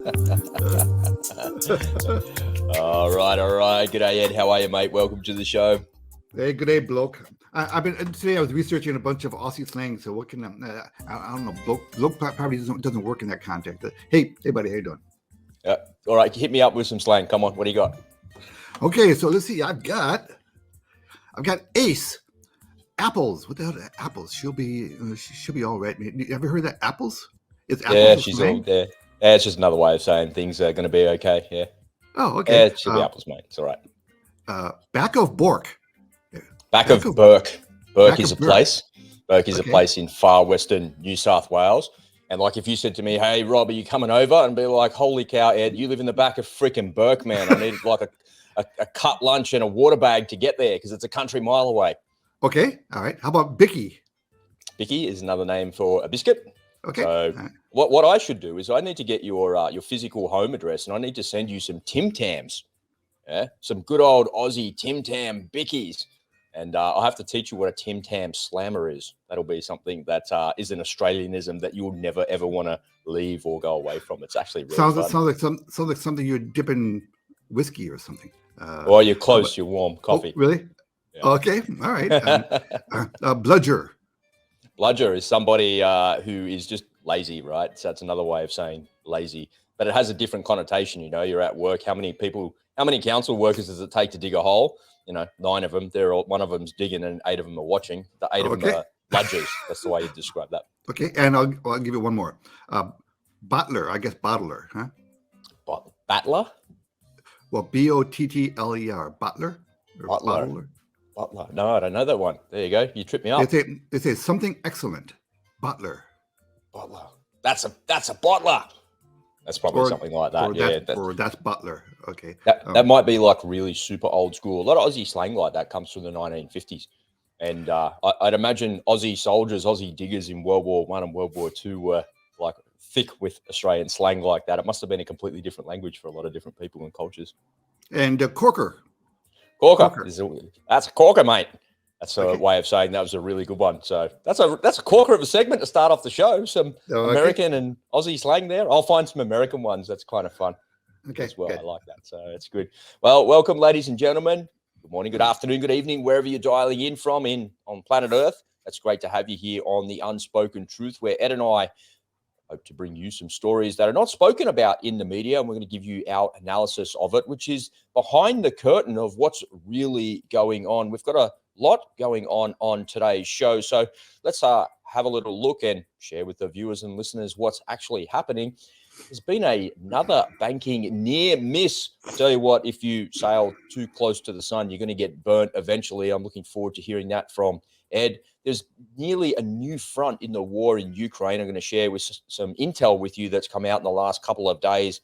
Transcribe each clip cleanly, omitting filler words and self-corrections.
All right. G'day, Ed. How are you, mate? Welcome to the show. Hey, good day, bloke. I've been today. I was researching a bunch of Aussie slang. So what can I don't know? Bloke probably doesn't work in that context. Hey, buddy, how you doing? All right, hit me up with some slang. Come on, what do you got? Okay, so let's see. I've got Ace. Apples. What the hell? Apples. She'll be all right. You ever heard that? Apples? It's apples. Yeah, she's all there. Yeah, it's just another way of saying things are going to be okay. Yeah. Oh, okay. Yeah, she'll be apples, mate. It's all right. Back of Bork. Back of Burke. Burke is a Burke. place. Burke is a place in far western New South Wales. And like if you said to me, hey, Rob, are you coming over? And be like, holy cow, Ed, you live in the back of freaking Burke, man. I need like a cut lunch and a water bag to get there because it's a country mile away. Okay. All right. How about Bicky? Bicky is another name for a biscuit. Okay. So what I should do is I need to get your physical home address and I need to send you some Tim Tams. Yeah, some good old Aussie Tim Tam Bickies. And I'll have to teach you what a Tim Tam slammer is. That'll be something that is an Australianism that you'll never, ever want to leave or go away from. It's actually really fun. Sounds like something you dip in whiskey or something. Well, you're close. You're warm. Coffee. Oh, really? Yeah. Okay. All right. Bludger. Bludger is somebody who is just lazy, right? So that's another way of saying lazy. But it has a different connotation. You know, you're at work. How many council workers does it take to dig a hole? 9 of them. One of them's digging, and 8 of them are watching. The 8 of them are bludgers. That's the way you describe that. Okay, and I'll give you one more. Bottler, I guess bottler, huh? Battler? Well, Bottler. Bottler. Bottler. No, I don't know that one. There you go. You tripped me up. They say something excellent. Bottler. That's a bottler. That's probably something like that. Or that's Butler. Okay. That might be like really super old school. A lot of Aussie slang like that comes from the 1950s. And I'd imagine Aussie soldiers, Aussie diggers in World War I and World War II were like thick with Australian slang like that. It must have been a completely different language for a lot of different people and cultures. And corker. Corker. That's a corker, mate. That's a way of saying that was a really good one. So that's a corker of a segment to start off the show. Some American and Aussie slang there. I'll find some American ones. That's kind of fun as well. I like that. So it's good. Well, welcome, ladies and gentlemen. Good morning, good afternoon, good evening, wherever you're dialing in from on planet Earth. It's great to have you here on the Unspoken Truth, where Ed and I hope to bring you some stories that are not spoken about in the media. And we're going to give you our analysis of it, which is behind the curtain of what's really going on. We've got a lot going on today's show. So let's have a little look and share with the viewers and listeners what's actually happening. There's been another banking near miss. I tell you what, if you sail too close to the sun, you're going to get burnt eventually. I'm looking forward to hearing that from Ed. There's nearly a new front in the war in Ukraine. I'm going to share with some intel with you that's come out in the last couple of days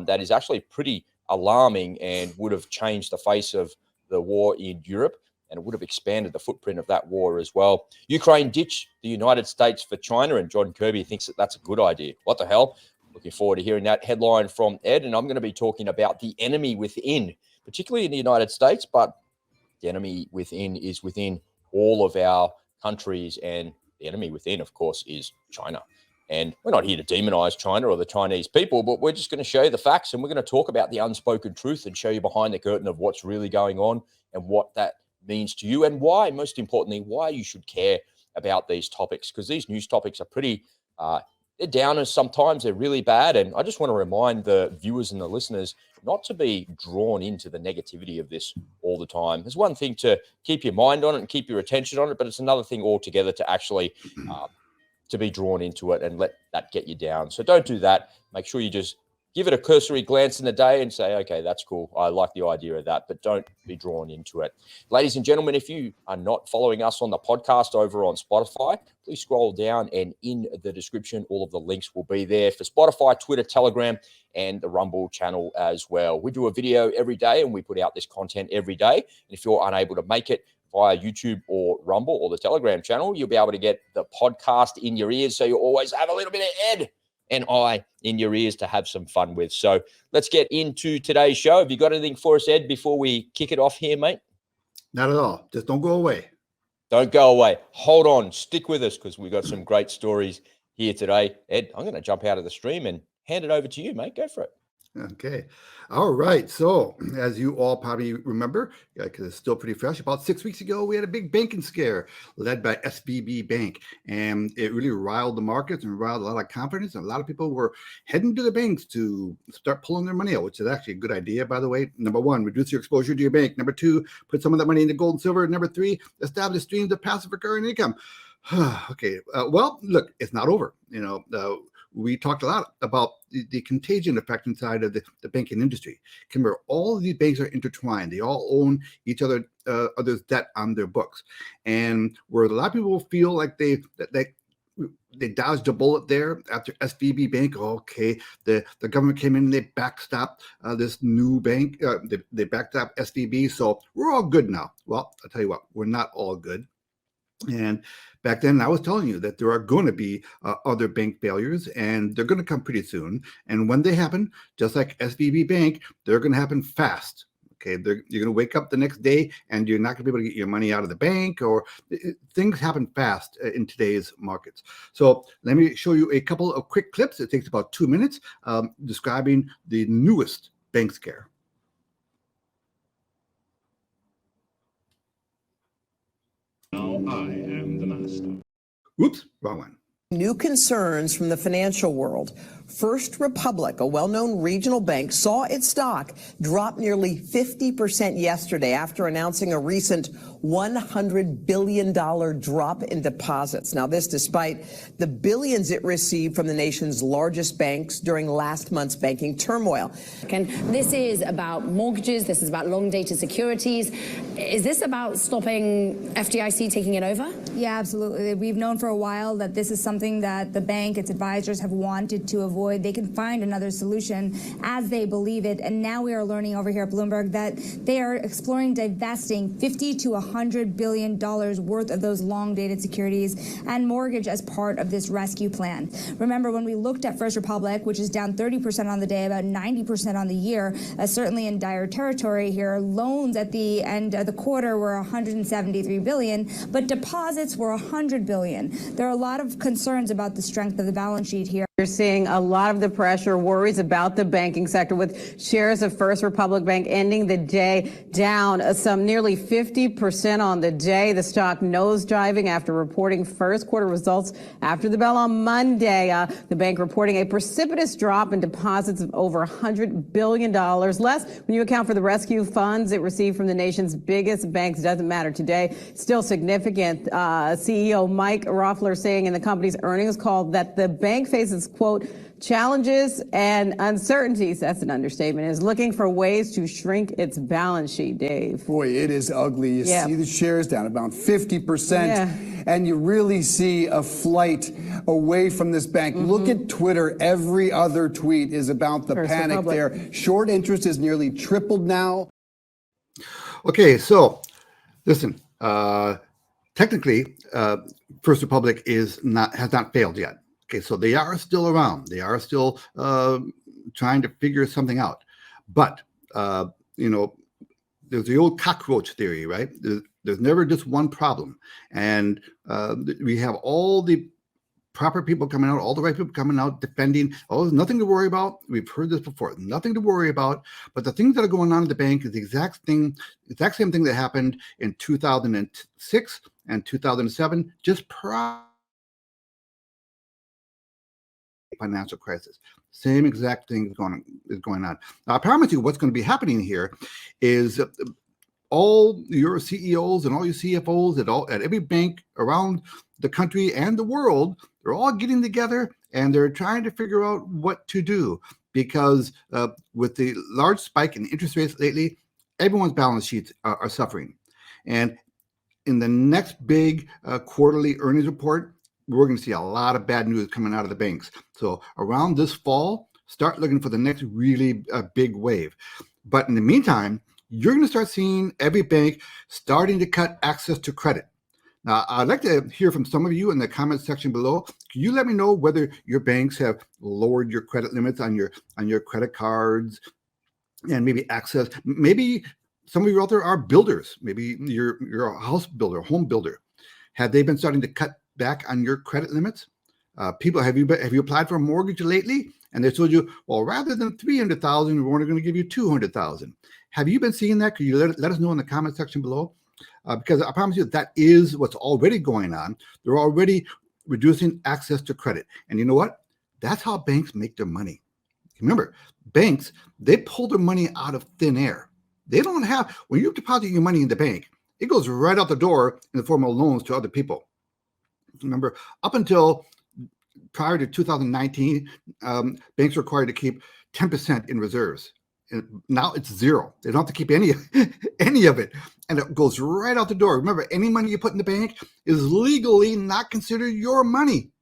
that is actually pretty alarming and would have changed the face of the war in Europe. And it would have expanded the footprint of that war as well. Ukraine ditched the United States for China, and John Kirby thinks that that's a good idea. What the hell? Looking forward to hearing that headline from Ed. And I'm going to be talking about the enemy within, particularly in the United States, but the enemy within is within all of our countries. And the enemy within, of course, is China. And we're not here to demonize China or the Chinese people, but we're just going to show you the facts. And we're going to talk about the unspoken truth and show you behind the curtain of what's really going on and what that means to you and why, most importantly, why you should care about these topics, because these news topics are pretty, they're downers sometimes, they're really bad. And I just want to remind the viewers and the listeners not to be drawn into the negativity of this all the time. There's one thing to keep your mind on it and keep your attention on it, but it's another thing altogether to actually to be drawn into it and let that get you down. So don't do that. Make sure you just give it a cursory glance in the day and say, okay, that's cool. I like the idea of that, but don't be drawn into it. Ladies and gentlemen, if you are not following us on the podcast over on Spotify, please scroll down and in the description, all of the links will be there for Spotify, Twitter, Telegram, and the Rumble channel as well. We do a video every day and we put out this content every day. And if you're unable to make it via YouTube or Rumble or the Telegram channel, you'll be able to get the podcast in your ears. So you always have a little bit of Ed and I in your ears to have some fun with. So let's get into today's show. Have you got anything for us, Ed, before we kick it off here, mate? Not at all. Just don't go away. Don't go away. Hold on. Stick with us because we've got some great stories here today. Ed, I'm going to jump out of the stream and hand it over to you, mate. Go for it. Okay. All right. So, as you all probably remember, because it's still pretty fresh, about 6 weeks ago, we had a big banking scare led by SVB Bank. And it really riled the markets and riled a lot of confidence. And a lot of people were heading to the banks to start pulling their money out, which is actually a good idea, by the way. Number one, reduce your exposure to your bank. Number two, put some of that money into gold and silver. Number three, establish streams of passive recurring income. Okay. Well, look, it's not over. We talked a lot about the contagion effect inside of the banking industry. Remember, all of these banks are intertwined. They all own each other's debt on their books. And where a lot of people feel like they dodged a bullet there after SVB Bank. Okay, the government came in and they backstopped this new bank. They backstopped SVB. So we're all good now. Well, I'll tell you what, we're not all good. And back then, I was telling you that there are going to be other bank failures, and they're going to come pretty soon. And when they happen, just like SVB Bank, they're going to happen fast. Okay, you're going to wake up the next day, and you're not going to be able to get your money out of the bank, or things happen fast in today's markets. So let me show you a couple of quick clips. It takes about 2 minutes describing the newest bank scare. Now I am the master. Oops, wrong one. New concerns from the financial world. First Republic, a well-known regional bank, saw its stock drop nearly 50% yesterday after announcing a recent $100 billion drop in deposits. Now, this despite the billions it received from the nation's largest banks during last month's banking turmoil. And this is about mortgages. This is about long-dated securities. Is this about stopping FDIC taking it over? Yeah, absolutely. We've known for a while that this is something that the bank, its advisors have wanted to avoid. They can find another solution as they believe it. And now we are learning over here at Bloomberg that they are exploring divesting $50 to $100 billion worth of those long-dated securities and mortgage as part of this rescue plan. Remember, when we looked at First Republic, which is down 30% on the day, about 90% on the year, certainly in dire territory here, loans at the end of the quarter were $173 billion, but deposits were $100 billion. There are a lot of concerns about the strength of the balance sheet here. You're seeing a lot of the pressure, worries about the banking sector, with shares of First Republic Bank ending the day down some nearly 50% on the day. The stock nosediving after reporting first quarter results after the bell on Monday. The bank reporting a precipitous drop in deposits of over $100 billion less. When you account for the rescue funds it received from the nation's biggest banks, doesn't matter today. Still significant. CEO Mike Roffler saying in the company's earnings call that the bank faces, quote, challenges and uncertainties, that's an understatement, is looking for ways to shrink its balance sheet, Dave. Boy, it is ugly. You see the shares down about 50%, and you really see a flight away from this bank. Look at Twitter. Every other tweet is about the First panic Republic. there. Short interest is nearly tripled now. Okay, so listen, technically, First Republic has not failed yet. Okay, so they are still around. They are still trying to figure something out. But, there's the old cockroach theory, right? There's never just one problem. And we have all the proper people coming out, all the right people coming out defending, there's nothing to worry about. We've heard this before, nothing to worry about. But the things that are going on at the bank is the exact same thing that happened in 2006 and 2007, just prior financial crisis. Same exact thing is going on. Now, I promise you what's going to be happening here is all your CEOs and all your CFOs at every bank around the country and the world, they're all getting together and they're trying to figure out what to do, because with the large spike in interest rates lately, everyone's balance sheets are suffering. And in the next big quarterly earnings report, we're going to see a lot of bad news coming out of the banks. So around this fall, start looking for the next really big wave. But in the meantime, you're going to start seeing every bank starting to cut access to credit. Now, I'd like to hear from some of you in the comment section below. Can you let me know whether your banks have lowered your credit limits on your credit cards and maybe access? Maybe some of you out there are builders. Maybe you're a house builder, home builder. Have they been starting to cut back on your credit limits? People, have you applied for a mortgage lately? And they told you, well, rather than 300,000, we're only going to give you 200,000. Have you been seeing that? Could you let us know in the comment section below? Because I promise you that is what's already going on. They're already reducing access to credit. And you know what? That's how banks make their money. Remember, banks, they pull their money out of thin air. They don't have, when you deposit your money in the bank, it goes right out the door in the form of loans to other people. Remember, up until prior to 2019, banks were required to keep 10% in reserves. And now it's zero. They don't have to keep any of it. And it goes right out the door. Remember, any money you put in the bank is legally not considered your money.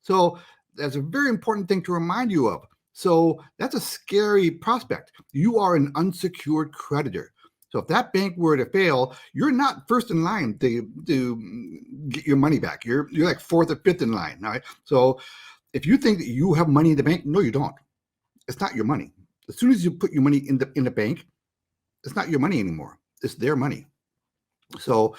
So that's a very important thing to remind you of. So that's a scary prospect. You are an unsecured creditor. So if that bank were to fail, you're not first in line to get your money back. You're like fourth or fifth in line. All right. So if you think that you have money in the bank, no, you don't. It's not your money. As soon as you put your money in the bank, it's not your money anymore. It's their money. So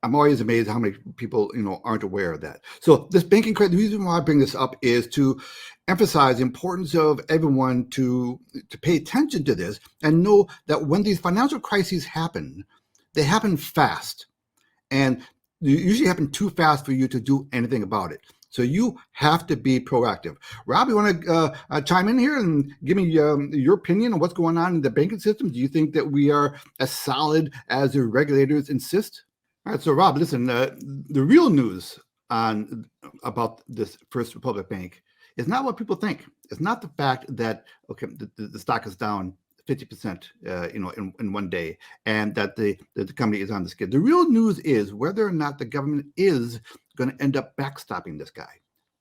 I'm always amazed how many people, aren't aware of that. So this banking credit, the reason why I bring this up is to emphasize the importance of everyone to pay attention to this and know that when these financial crises happen, they happen fast. And they usually happen too fast for you to do anything about it. So you have to be proactive. Rob, you want to chime in here and give me your opinion on what's going on in the banking system? Do you think that we are as solid as the regulators insist? All right, so Rob, listen, the real news about this First Republic Bank is not what people think. It's not the fact that, okay, the stock is down 50%, in one day, and that the company is on the skid. The real news is whether or not the government is going to end up backstopping this guy.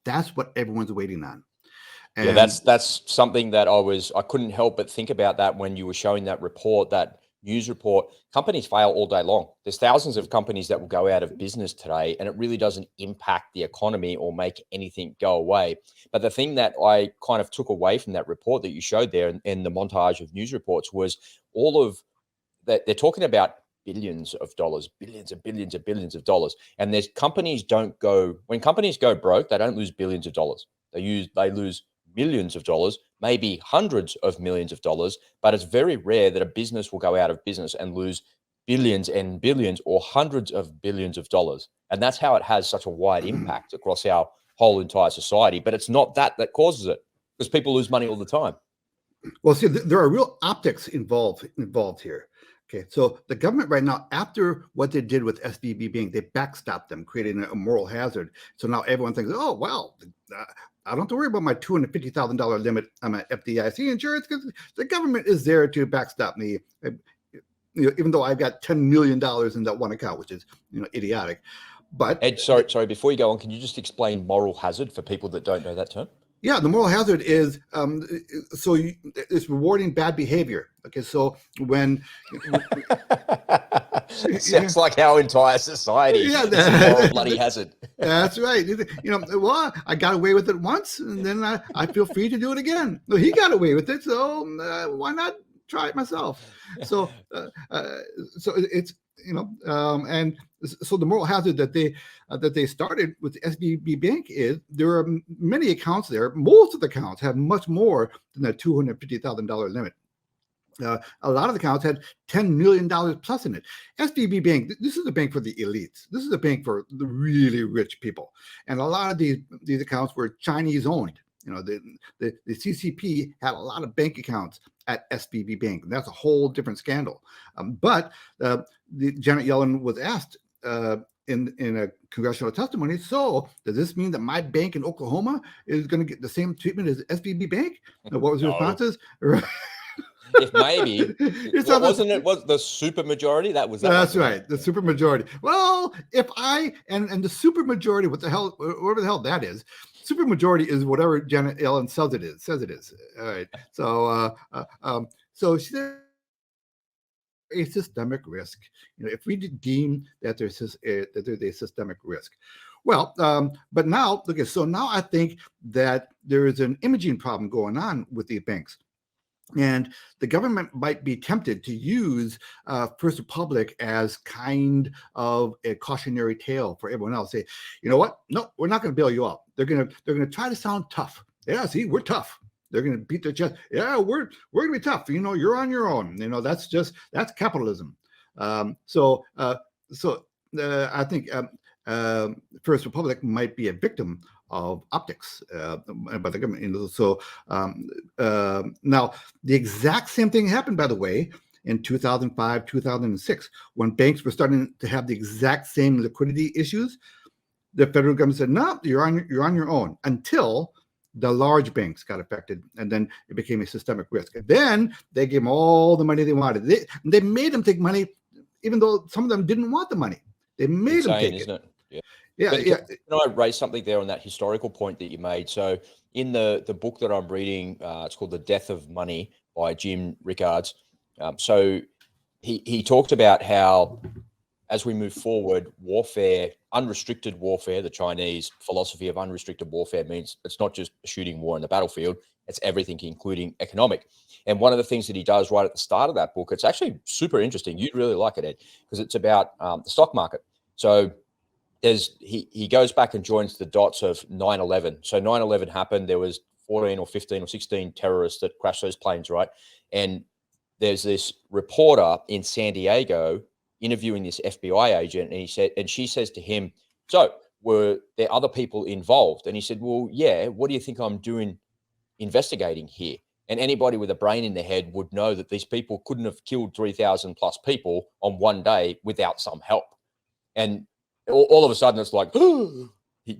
That's what everyone's waiting on. And yeah, that's something that I couldn't help but think about that when you were showing that report, that news report. Companies fail all day long. There's thousands of companies that will go out of business today, and it really doesn't impact the economy or make anything go away. But the thing that I kind of took away from that report that you showed there in the montage of news reports was all of that. They're talking about billions of dollars, billions and billions and billions of dollars. And when companies go broke, they don't lose billions of dollars. They lose millions of dollars, maybe hundreds of millions of dollars, but it's very rare that a business will go out of business and lose billions and billions or hundreds of billions of dollars. And that's how it has such a wide impact across our whole entire society. But it's not that causes it, because people lose money all the time. Well, see, there are real optics involved here. Okay, so the government right now, after what they did with SVB Bank, they backstopped them, creating a moral hazard. So now everyone thinks, oh, well, I don't have to worry about my $250,000 limit on my FDIC insurance because the government is there to backstop me. Even though I've got $10 million in that one account, which is idiotic. But Ed, sorry, before you go on, can you just explain moral hazard for people that don't know that term? Yeah, the moral hazard is it's rewarding bad behavior. Okay, so when sounds like our entire society is a moral bloody hazard. That's right. Well, I got away with it once, and then I feel free to do it again. Well, he got away with it, so why not try it myself? So it's and so the moral hazard that they started with the SVB Bank is there are many accounts there. Most of the accounts have much more than that $250,000 limit. A lot of the accounts had $10 million plus in it. SVB Bank, this is a bank for the elites. This is a bank for the really rich people. And a lot of these accounts were Chinese owned. The CCP had a lot of bank accounts at SVB Bank. And that's a whole different scandal. But Janet Yellen was asked in a congressional testimony, so does this mean that my bank in Oklahoma is going to get the same treatment as SVB Bank? And what was the responses? If maybe, wasn't it was the super majority? That's right, the super majority. Well, if and the super majority, whatever the hell that is, super majority is whatever Janet Yellen says it is. All right. So she said a systemic risk. If we deem that there's a systemic risk. Well, but now, okay, so now I think that there is an imaging problem going on with the banks. And the government might be tempted to use First Republic as kind of a cautionary tale for everyone else. Say, you know what? No, we're not going to bail you out. They're going to try to sound tough. Yeah, see, we're tough. They're going to beat their chest. Yeah, we're going to be tough. You know, you're on your own. You know, that's capitalism. So I think First Republic might be a victim of optics by the government. You know, so now the exact same thing happened, by the way, in 2005, 2006, when banks were starting to have the exact same liquidity issues. The federal government said, "No, you're on your own," until the large banks got affected, and then it became a systemic risk. And then they gave them all the money they wanted. They made them take money, even though some of them didn't want the money. They made them take isn't it. Yeah. Yeah. Can I raise something there on that historical point that you made? So in the book that I'm reading, it's called The Death of Money by Jim Rickards. So he talked about how as we move forward, warfare, unrestricted warfare, the Chinese philosophy of unrestricted warfare means it's not just a shooting war in the battlefield, it's everything, including economic. And one of the things that he does right at the start of that book, it's actually super interesting. You'd really like it, Ed, because it's about the stock market. So he goes back and joins the dots of 9/11. So 9/11 happened. There was 14 or 15 or 16 terrorists that crashed those planes, right? And there's this reporter in San Diego interviewing this FBI agent, and she says to him, "So were there other people involved?" And he said, "Well, yeah. What do you think I'm doing investigating here?" And anybody with a brain in their head would know that these people couldn't have killed 3,000 plus people on one day without some help. And all of a sudden, it's like,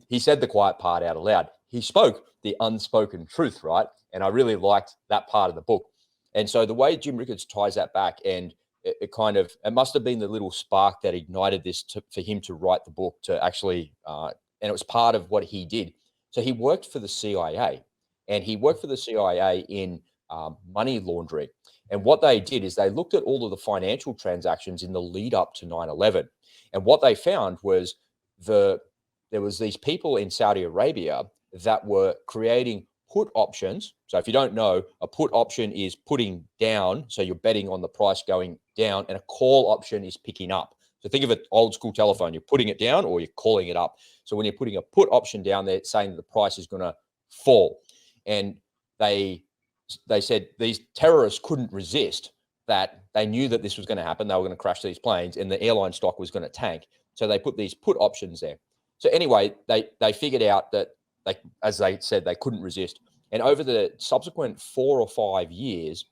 he said the quiet part out aloud. He spoke the unspoken truth, right? And I really liked that part of the book. And so the way Jim Rickards ties that back, and it must have been the little spark that ignited this for him to write the book, to actually, and it was part of what he did. So he worked for the CIA, and he worked for the CIA in money laundering. And what they did is they looked at all of the financial transactions in the lead up to 9/11. And what they found was there was these people in Saudi Arabia that were creating put options. So if you don't know, a put option is putting down. So you're betting on the price going down, and a call option is picking up. So think of an old school telephone. You're putting it down or you're calling it up. So when you're putting a put option down there, it's saying that the price is going to fall. And they said these terrorists couldn't resist that. They knew that this was going to happen. They were going to crash these planes and the airline stock was going to tank. So they put these put options there. So anyway, they figured out that, as they said, they couldn't resist. And over the subsequent 4 or 5 years,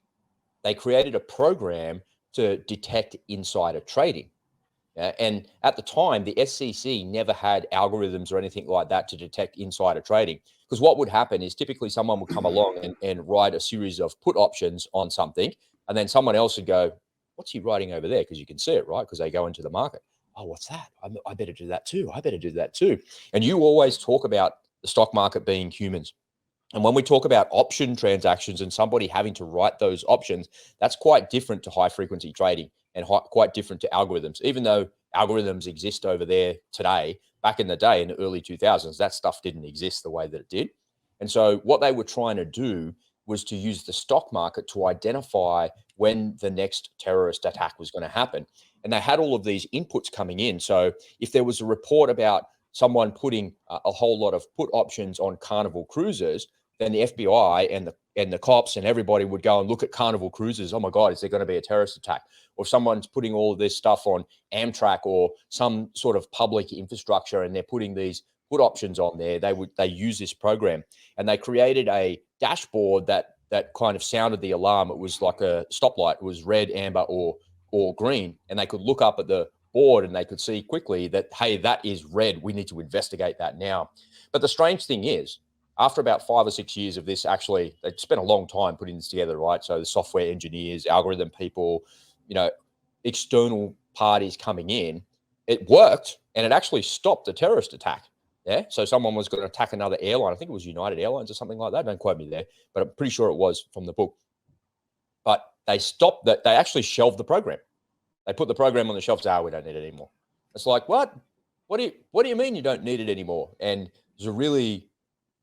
they created a program to detect insider trading. And at the time, the SEC never had algorithms or anything like that to detect insider trading. Because what would happen is typically someone would come along and write a series of put options on something, and then someone else would go, "What's he writing over there?" Because you can see it, right? Because they go into the market. "Oh, what's that? I better do that too. I better do that too." And you always talk about the stock market being humans. And when we talk about option transactions and somebody having to write those options, that's quite different to high frequency trading and quite different to algorithms. Even though algorithms exist over there today, back in the day, in the early 2000s, that stuff didn't exist the way that it did. And so what they were trying to do was to use the stock market to identify when the next terrorist attack was going to happen. And they had all of these inputs coming in. So if there was a report about someone putting a whole lot of put options on Carnival cruises, then the FBI and the cops and everybody would go and look at Carnival cruises. "Oh my God, is there going to be a terrorist attack?" Or if someone's putting all of this stuff on Amtrak or some sort of public infrastructure and they're putting these put options on there, they use this program. And they created a dashboard that kind of sounded the alarm. It was like a stoplight. It was red, amber, or green. And they could look up at the board and they could see quickly that, hey, that is red. We need to investigate that now. But the strange thing is, after about 5 or 6 years of this, actually, they spent a long time putting this together, right? So the software engineers, algorithm people, external parties coming in, it worked, and it actually stopped the terrorist attack. Yeah. So someone was going to attack another airline. I think it was United Airlines or something like that. Don't quote me there, but I'm pretty sure it was from the book. But they stopped that. They actually shelved the program. They put the program on the shelf. We don't need it anymore. It's like, what? What do you mean you don't need it anymore? And there's a really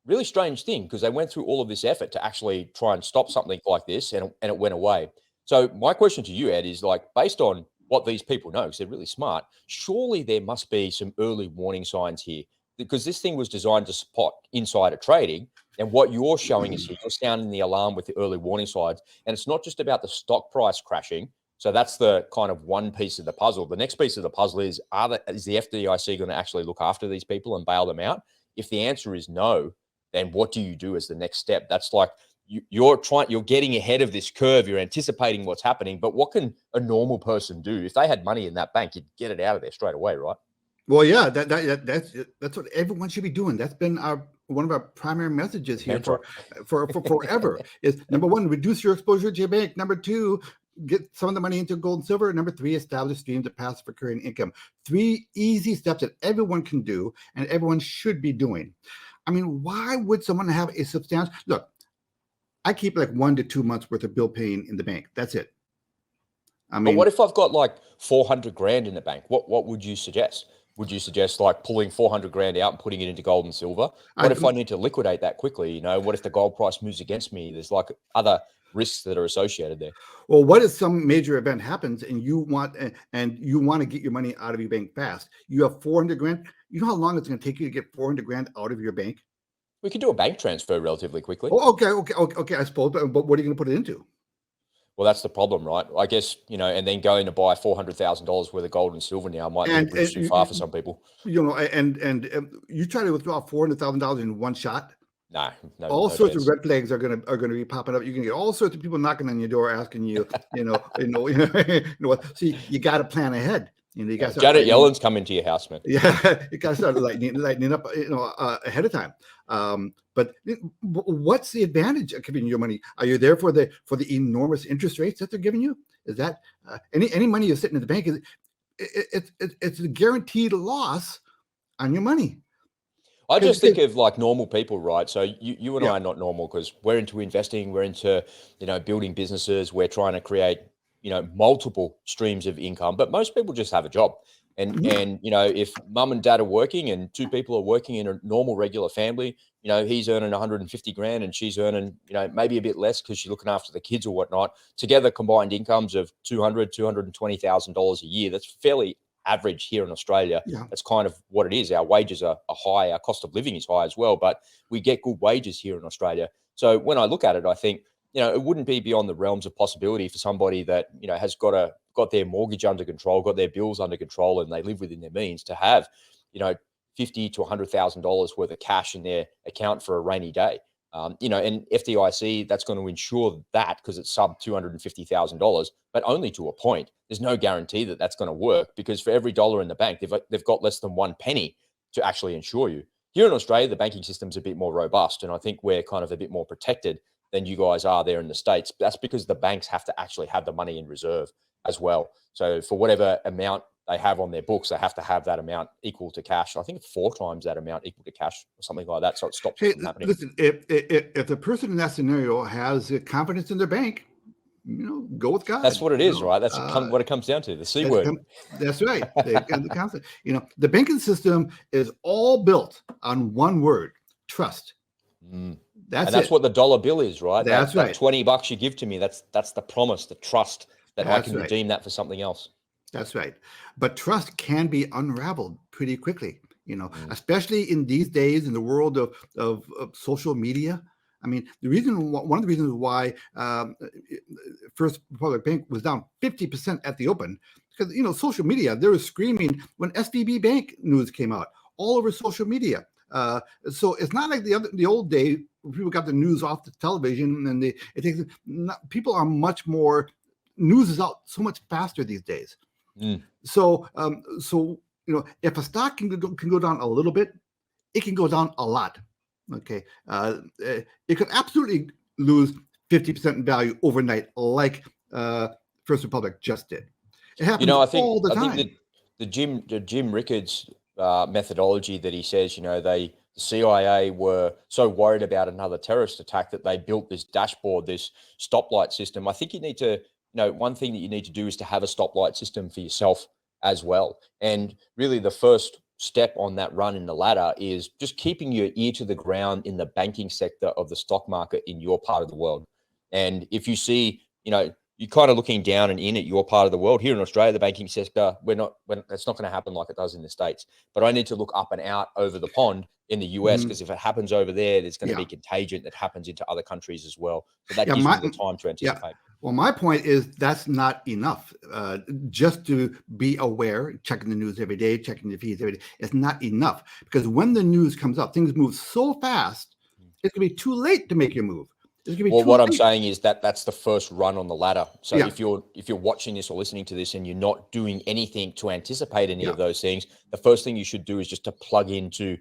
really strange thing because they went through all of this effort to actually try and stop something like this, and it went away. So my question to you, Ed, is like, based on what these people know, because they're really smart, surely there must be some early warning signs here, because this thing was designed to spot insider trading. And what you're showing us here, you're sounding the alarm with the early warning signs. And it's not just about the stock price crashing. So that's the kind of one piece of the puzzle. The next piece of the puzzle is the FDIC going to actually look after these people and bail them out? If the answer is no, then what do you do as the next step? That's like you're getting ahead of this curve. You're anticipating what's happening. But what can a normal person do? If they had money in that bank, you'd get it out of there straight away, right? Well, yeah, that's what everyone should be doing. That's been one of our primary messages here for forever. Is number one, reduce your exposure to your bank. Number two, get some of the money into gold and silver. Number three, establish streams of passive recurring income. 3 easy steps that everyone can do and everyone should be doing. I mean, why would someone have a substantial look? I keep like 1 to 2 months worth of bill paying in the bank. That's it. I mean, but what if I've got like 400 grand in the bank? What would you suggest? Would you suggest like pulling 400 grand out and putting it into gold and silver? What if I need to liquidate that quickly? You know, what if the gold price moves against me? There's like other risks that are associated there. Well, what if some major event happens and you want to get your money out of your bank fast? You have 400 grand. You know how long it's going to take you to get 400 grand out of your bank? We could do a bank transfer relatively quickly. Oh, okay. I suppose, but what are you going to put it into? Well, that's the problem, right? I guess, you know, and then going to buy $400,000 worth of gold and silver now might be a bridge too far for some people. You know, and you try to withdraw $400,000 in one shot. No, all sorts of red flags are gonna be popping up. You can get all sorts of people knocking on your door asking you, see, you got to plan ahead. You know, you got to Janet Yellen's coming to your house, man. Yeah, you got to start lightening up, ahead of time. But what's the advantage of giving your money? Are you there for the enormous interest rates that they're giving you? Is that any money you're sitting in the bank? It's a guaranteed loss on your money. I just think of like normal people, right? So you and I are not normal because we're into investing, we're into, building businesses, we're trying to create, multiple streams of income, but most people just have a job. And if mum and dad are working and 2 people are working in a normal regular family, he's earning 150 grand and she's earning, maybe a bit less because she's looking after the kids or whatnot. Together, combined incomes of $220,000 a year. That's fairly average here in Australia. Yeah. That's kind of what it is. Our wages are high. Our cost of living is high as well, but we get good wages here in Australia. So when I look at it, I think, it wouldn't be beyond the realms of possibility for somebody that, has got their mortgage under control, got their bills under control, and they live within their means to have, $50,000 to $100,000 worth of cash in their account for a rainy day. And FDIC, that's going to ensure that because it's sub $250,000, but only to a point. There's no guarantee that that's going to work because for every dollar in the bank, they've got less than 1 penny to actually insure you. Here in Australia, the banking system's a bit more robust, and I think we're kind of a bit more protected than you guys are there in the States. That's because the banks have to actually have the money in reserve as well. So for whatever amount they have on their books, they have to have that amount equal to cash. I think 4 times that amount equal to cash or something like that. So it stops it from happening. Listen, if the person in that scenario has confidence in their bank, go with God. That's what it is, right? That's what it comes down to, the C word. That's right. The banking system is all built on one word, trust. That's what the dollar bill is, right? That's right. That $20 you give to me, that's the promise, the trust that I can redeem that for something else. That's right. But trust can be unraveled pretty quickly, especially in these days in the world of social media. I mean, one of the reasons why First Republic Bank was down 50% at the open, because, social media, they were screaming when SVB Bank news came out all over social media. So it's not like the old day where people got the news off the television and people are much more, news is out so much faster these days. So if a stock can go down a little bit, it can go down a lot. Okay. It could absolutely lose 50% in value overnight, like First Republic just did. It happens all the time. I think the Jim Rickards methodology that he says, the CIA were so worried about another terrorist attack that they built this dashboard, this stoplight system. I think you need to, one thing that you need to do is to have a stoplight system for yourself as well. And really the first step on that run in the ladder is just keeping your ear to the ground in the banking sector of the stock market in your part of the world. And if you see, you're kind of looking down and in at your part of the world. Here in Australia, the banking sector, it's not going to happen like it does in the States. But I need to look up and out over the pond in the US, because if it happens over there, there's going to be contagion that happens into other countries as well. So that gives me the time to anticipate. Well, my point is that's not enough. Just to be aware, checking the news every day, checking the feeds every day, it's not enough. Because when the news comes up, things move so fast, it's going to be too late to make your move. Well, what I'm saying is that that's the first run on the ladder. So if you're watching this or listening to this and you're not doing anything to anticipate any of those things, the first thing you should do is just to plug into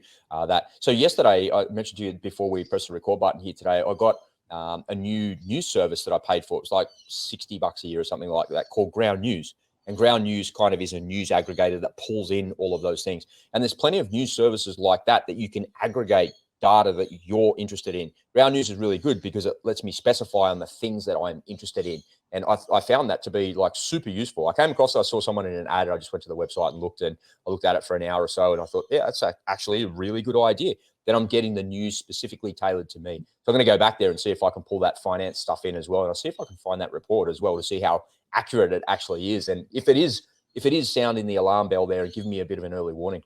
that. So yesterday, I mentioned to you before we press the record button here today, I got a new news service that I paid for. It was like $60 a year or something like that, called Ground News. And Ground News kind of is a news aggregator that pulls in all of those things. And there's plenty of news services like that you can aggregate data that you're interested in. Ground News is really good because it lets me specify on the things that I'm interested in. And I found that to be like super useful. I came across, I saw someone in an ad, and I just went to the website and looked at it for an hour or so. And I thought, yeah, that's actually a really good idea. Then I'm getting the news specifically tailored to me. So I'm going to go back there and see if I can pull that finance stuff in as well. And I'll see if I can find that report as well to see how accurate it actually is. And if it is sounding the alarm bell there and giving me a bit of an early warning.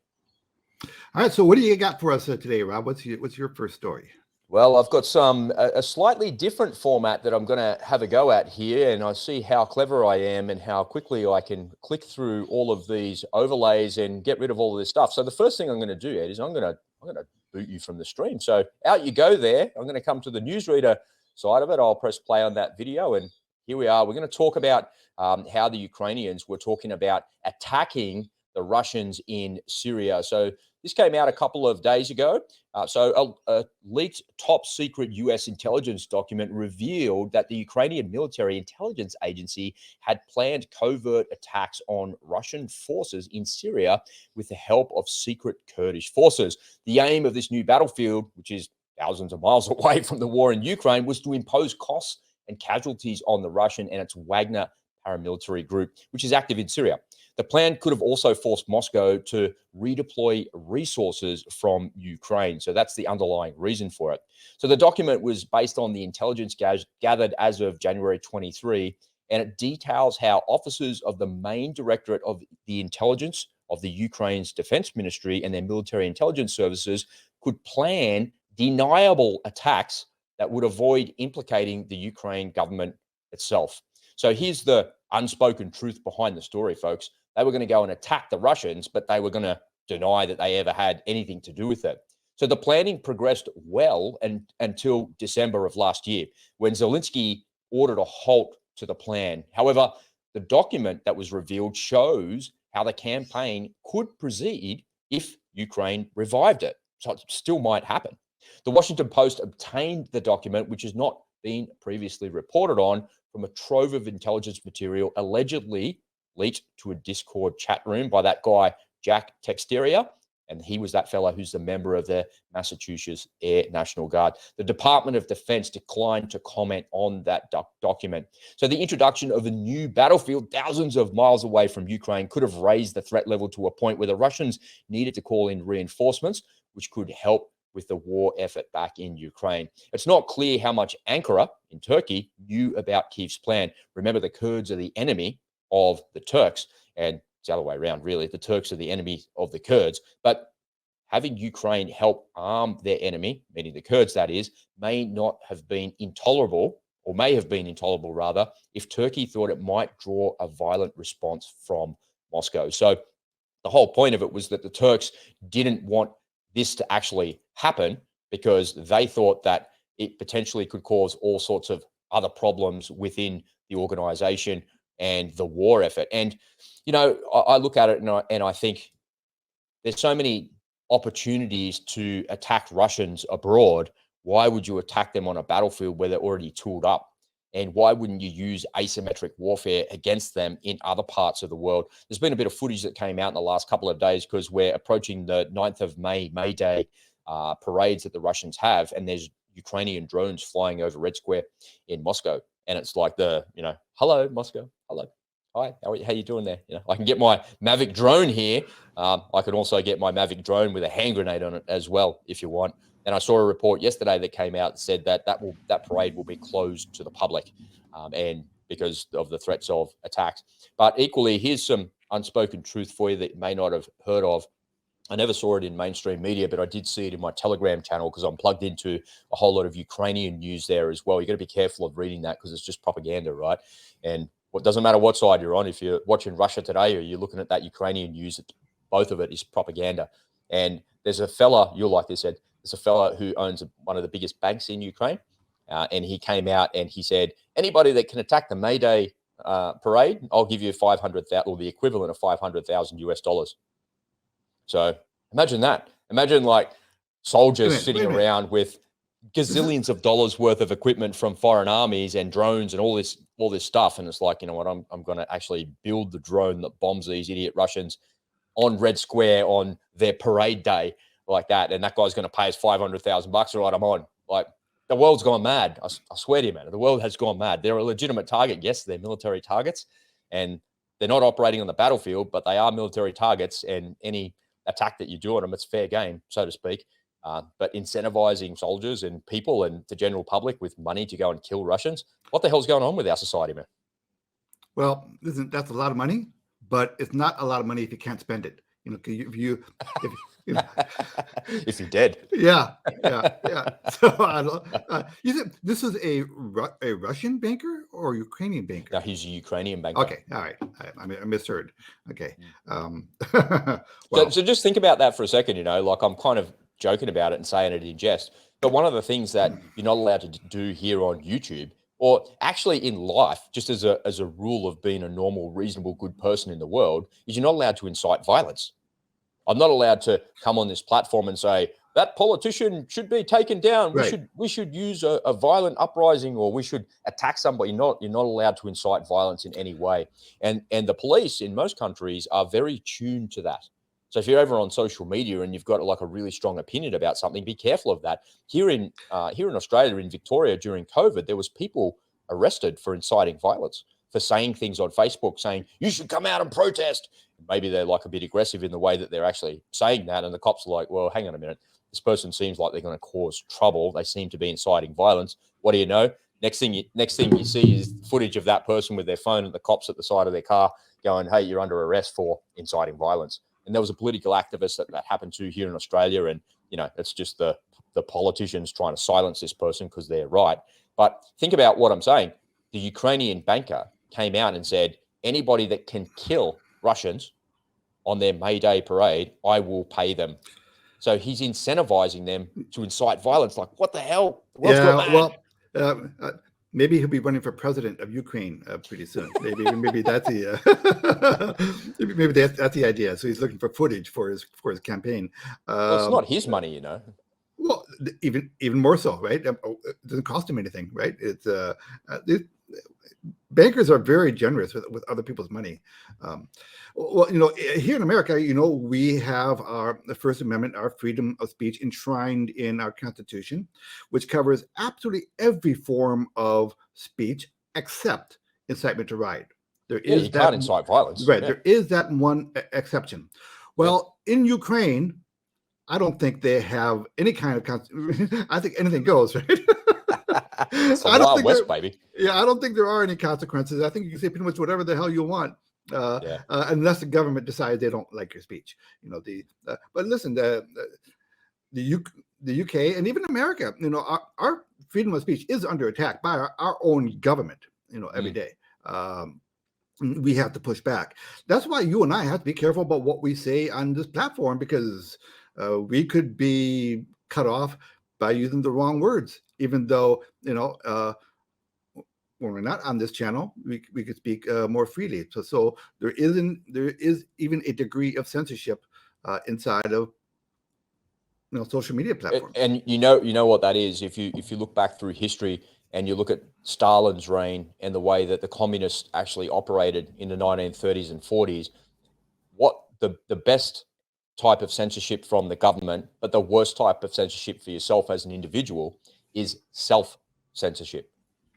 All right. So what do you got for us today, Rob? What's your first story? Well, I've got a slightly different format that I'm going to have a go at here, and I see how clever I am and how quickly I can click through all of these overlays and get rid of all of this stuff. So the first thing I'm going to do, Ed, is I'm going to boot you from the stream. So out you go there. I'm going to come to the newsreader side of it. I'll press play on that video, and here we are. We're going to talk about how the Ukrainians were talking about attacking the Russians in Syria. So this came out a couple of days ago. So a leaked top secret US intelligence document revealed that the Ukrainian military intelligence agency had planned covert attacks on Russian forces in Syria with the help of secret Kurdish forces. The aim of this new battlefield, which is thousands of miles away from the war in Ukraine, was to impose costs and casualties on the Russian and its Wagner paramilitary group, which is active in Syria. The plan could have also forced Moscow to redeploy resources from Ukraine. So that's the underlying reason for it. So the document was based on the intelligence gathered as of January 23, and it details how officers of the main directorate of the intelligence of the Ukraine's defense ministry and their military intelligence services could plan deniable attacks that would avoid implicating the Ukraine government itself. So here's the unspoken truth behind the story, folks. They were going to go and attack the Russians, but they were going to deny that they ever had anything to do with it. So the planning progressed well until December of last year, when Zelensky ordered a halt to the plan. However, the document that was revealed shows how the campaign could proceed if Ukraine revived it. So it still might happen. The Washington Post obtained the document, which has not been previously reported on, from a trove of intelligence material allegedly leaked to a Discord chat room by that guy, Jack Texteria. And he was that fellow who's the member of the Massachusetts Air National Guard. The Department of Defense declined to comment on that document. So the introduction of a new battlefield thousands of miles away from Ukraine could have raised the threat level to a point where the Russians needed to call in reinforcements, which could help with the war effort back in Ukraine. It's not clear how much Ankara in Turkey knew about Kyiv's plan. Remember, the Kurds are the enemy of the Turks, and it's the other way around, really. The Turks are the enemy of the Kurds. But having Ukraine help arm their enemy, meaning the Kurds, that is, may not have been intolerable, or may have been intolerable, rather, if Turkey thought it might draw a violent response from Moscow. So the whole point of it was that the Turks didn't want this to actually happen because they thought that it potentially could cause all sorts of other problems within the organization and the war effort. And, I look at it and I think there's so many opportunities to attack Russians abroad. Why would you attack them on a battlefield where they're already tooled up? And why wouldn't you use asymmetric warfare against them in other parts of the world? There's been a bit of footage that came out in the last couple of days because we're approaching the 9th of May Day parades that the Russians have, and there's Ukrainian drones flying over Red Square in Moscow. And it's like hello, Moscow, hello. hi, how you doing there? I can get my Mavic drone here. I could also get my Mavic drone with a hand grenade on it as well, if you want. And I saw a report yesterday that came out and said that parade will be closed to the public, and because of the threats of attacks. But equally, here's some unspoken truth for you that you may not have heard of. I never saw it in mainstream media, but I did see it in my Telegram channel because I'm plugged into a whole lot of Ukrainian news there as well. You got to be careful of reading that because it's just propaganda, right? And it doesn't matter what side you're on. If you're watching Russia Today or you're looking at that Ukrainian news, both of it is propaganda. And there's a fella, you'll like this, Ed, there's a fella who owns one of the biggest banks in Ukraine. And he came out and he said, anybody that can attack the May Day parade, I'll give you 500,000 or the equivalent of 500,000 US dollars. So imagine that. Imagine like soldiers sitting around with gazillions of dollars worth of equipment from foreign armies and drones and all this stuff. And it's like, you know what, I'm going to actually build the drone that bombs these idiot Russians on Red Square on their parade day like that. And that guy's going to pay us $500,000. All right, I'm on. Like, the world's gone mad. I swear to you, man. The world has gone mad. They're a legitimate target. Yes, they're military targets. And they're not operating on the battlefield, but they are military targets. And any attack that you do on them, it's fair game, so to speak. But incentivizing soldiers and people and the general public with money to go and kill Russians, what the hell's going on with our society, man? Well, listen, that's a lot of money, but it's not a lot of money if you can't spend it. If you if you're dead. Yeah. So you said this is a Russian banker or Ukrainian banker? No, he's a Ukrainian banker. Okay, all right. I misheard. Okay. So just think about that for a second. Like I'm kind of joking about it and saying it in jest, but one of the things that you're not allowed to do here on YouTube, or actually in life, just as a rule of being a normal, reasonable, good person in the world, is you're not allowed to incite violence. I'm not allowed to come on this platform and say that politician should be taken down. We should use a violent uprising, or we should attack somebody. You're not allowed to incite violence in any way. And the police in most countries are very tuned to that. So if you're ever on social media and you've got like a really strong opinion about something, be careful of that. Here in Australia, in Victoria, during COVID, there was people arrested for inciting violence, for saying things on Facebook, saying you should come out and protest. Maybe they're like a bit aggressive in the way that they're actually saying that, and the cops are like, well, hang on a minute, this person seems like they're going to cause trouble. They seem to be inciting violence. What do you know? Next thing you see is footage of that person with their phone and the cops at the side of their car going, hey, you're under arrest for inciting violence. And there was a political activist that happened to here in Australia, and it's just the politicians trying to silence this person because they're right. But think about what I'm saying. The Ukrainian banker came out and said, anybody that can kill Russians on their May Day parade, I will pay them. So he's incentivizing them to incite violence. Like, what the hell? Maybe he'll be running for president of Ukraine pretty soon. Maybe that's the maybe that's the idea. So he's looking for footage for his campaign. Well, it's not his money, Well, even more so, right? It doesn't cost him anything, right? It's bankers are very generous with other people's money. Here in America, we have the First Amendment, our freedom of speech enshrined in our Constitution, which covers absolutely every form of speech except incitement to riot. You can't incite violence. Right. Yeah. There is that one exception. Well, in Ukraine, I don't think they have any kind of I think anything goes, right? It's a Wild West, baby. Yeah, I don't think there are any consequences. I think you can say pretty much whatever the hell you want, unless the government decides they don't like your speech. But listen, the UK and even America, our freedom of speech is under attack by our own government. Every day. We have to push back. That's why you and I have to be careful about what we say on this platform, because we could be cut off by using the wrong words, even though, when we're not on this channel, we could speak more freely. So there is even a degree of censorship inside of social media platforms. And you know what that is. If you look back through history and you look at Stalin's reign and the way that the communists actually operated in the 1930s and 40s, what the best type of censorship from the government, but the worst type of censorship for yourself as an individual is self-censorship,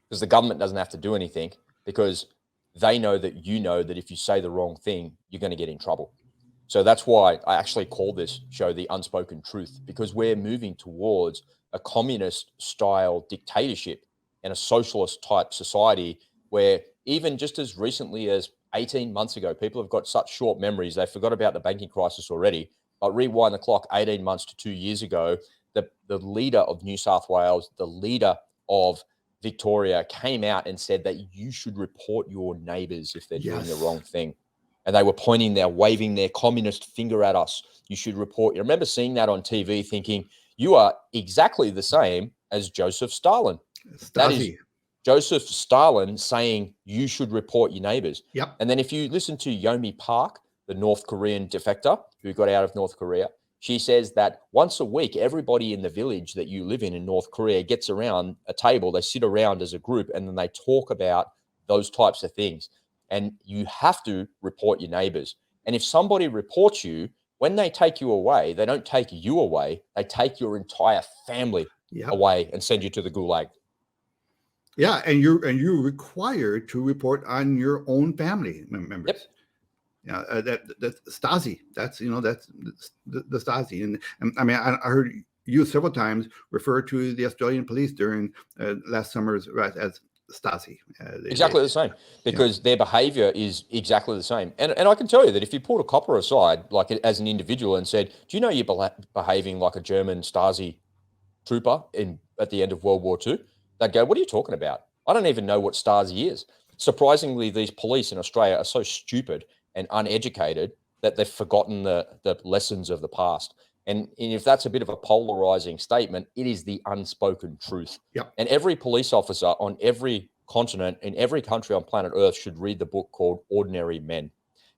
because the government doesn't have to do anything, because they know that you know that if you say the wrong thing, you're going to get in trouble. So that's why I actually call this show The Unspoken Truth, because we're moving towards a communist style dictatorship and a socialist type society where even just as recently as 18 months ago, people have got such short memories. They forgot about the banking crisis already. But rewind the clock 18 months to 2 years ago, the leader of New South Wales, the leader of Victoria came out and said that you should report your neighbors if they're doing the wrong thing. And they were waving their communist finger at us. You should report. You remember seeing that on TV thinking, you are exactly the same as Joseph Stalin. That is Joseph Stalin saying you should report your neighbors. Yep. And then if you listen to Yomi Park, the North Korean defector who got out of North Korea, she says that once a week, everybody in the village that you live in North Korea gets around a table. They sit around as a group and then they talk about those types of things. And you have to report your neighbors. And if somebody reports you, when they take you away, they don't take you away. They take your entire family away and send you to the gulag. Yeah, and you're required to report on your own family members. Yep. Yeah, that's Stasi. That's the Stasi. And I mean, I heard you several times refer to the Australian police during last summer's as Stasi. Exactly the same, because their behavior is exactly the same. And I can tell you that if you pulled a copper aside, like as an individual, and said, do you know you're behaving like a German Stasi trooper at the end of World War II? They'd go, what are you talking about? I don't even know what Stasi is. Surprisingly, these police in Australia are so stupid and uneducated that they've forgotten the lessons of the past. And if that's a bit of a polarizing statement, it is the unspoken truth. Yep. And every police officer on every continent, in every country on planet Earth, should read the book called Ordinary Men,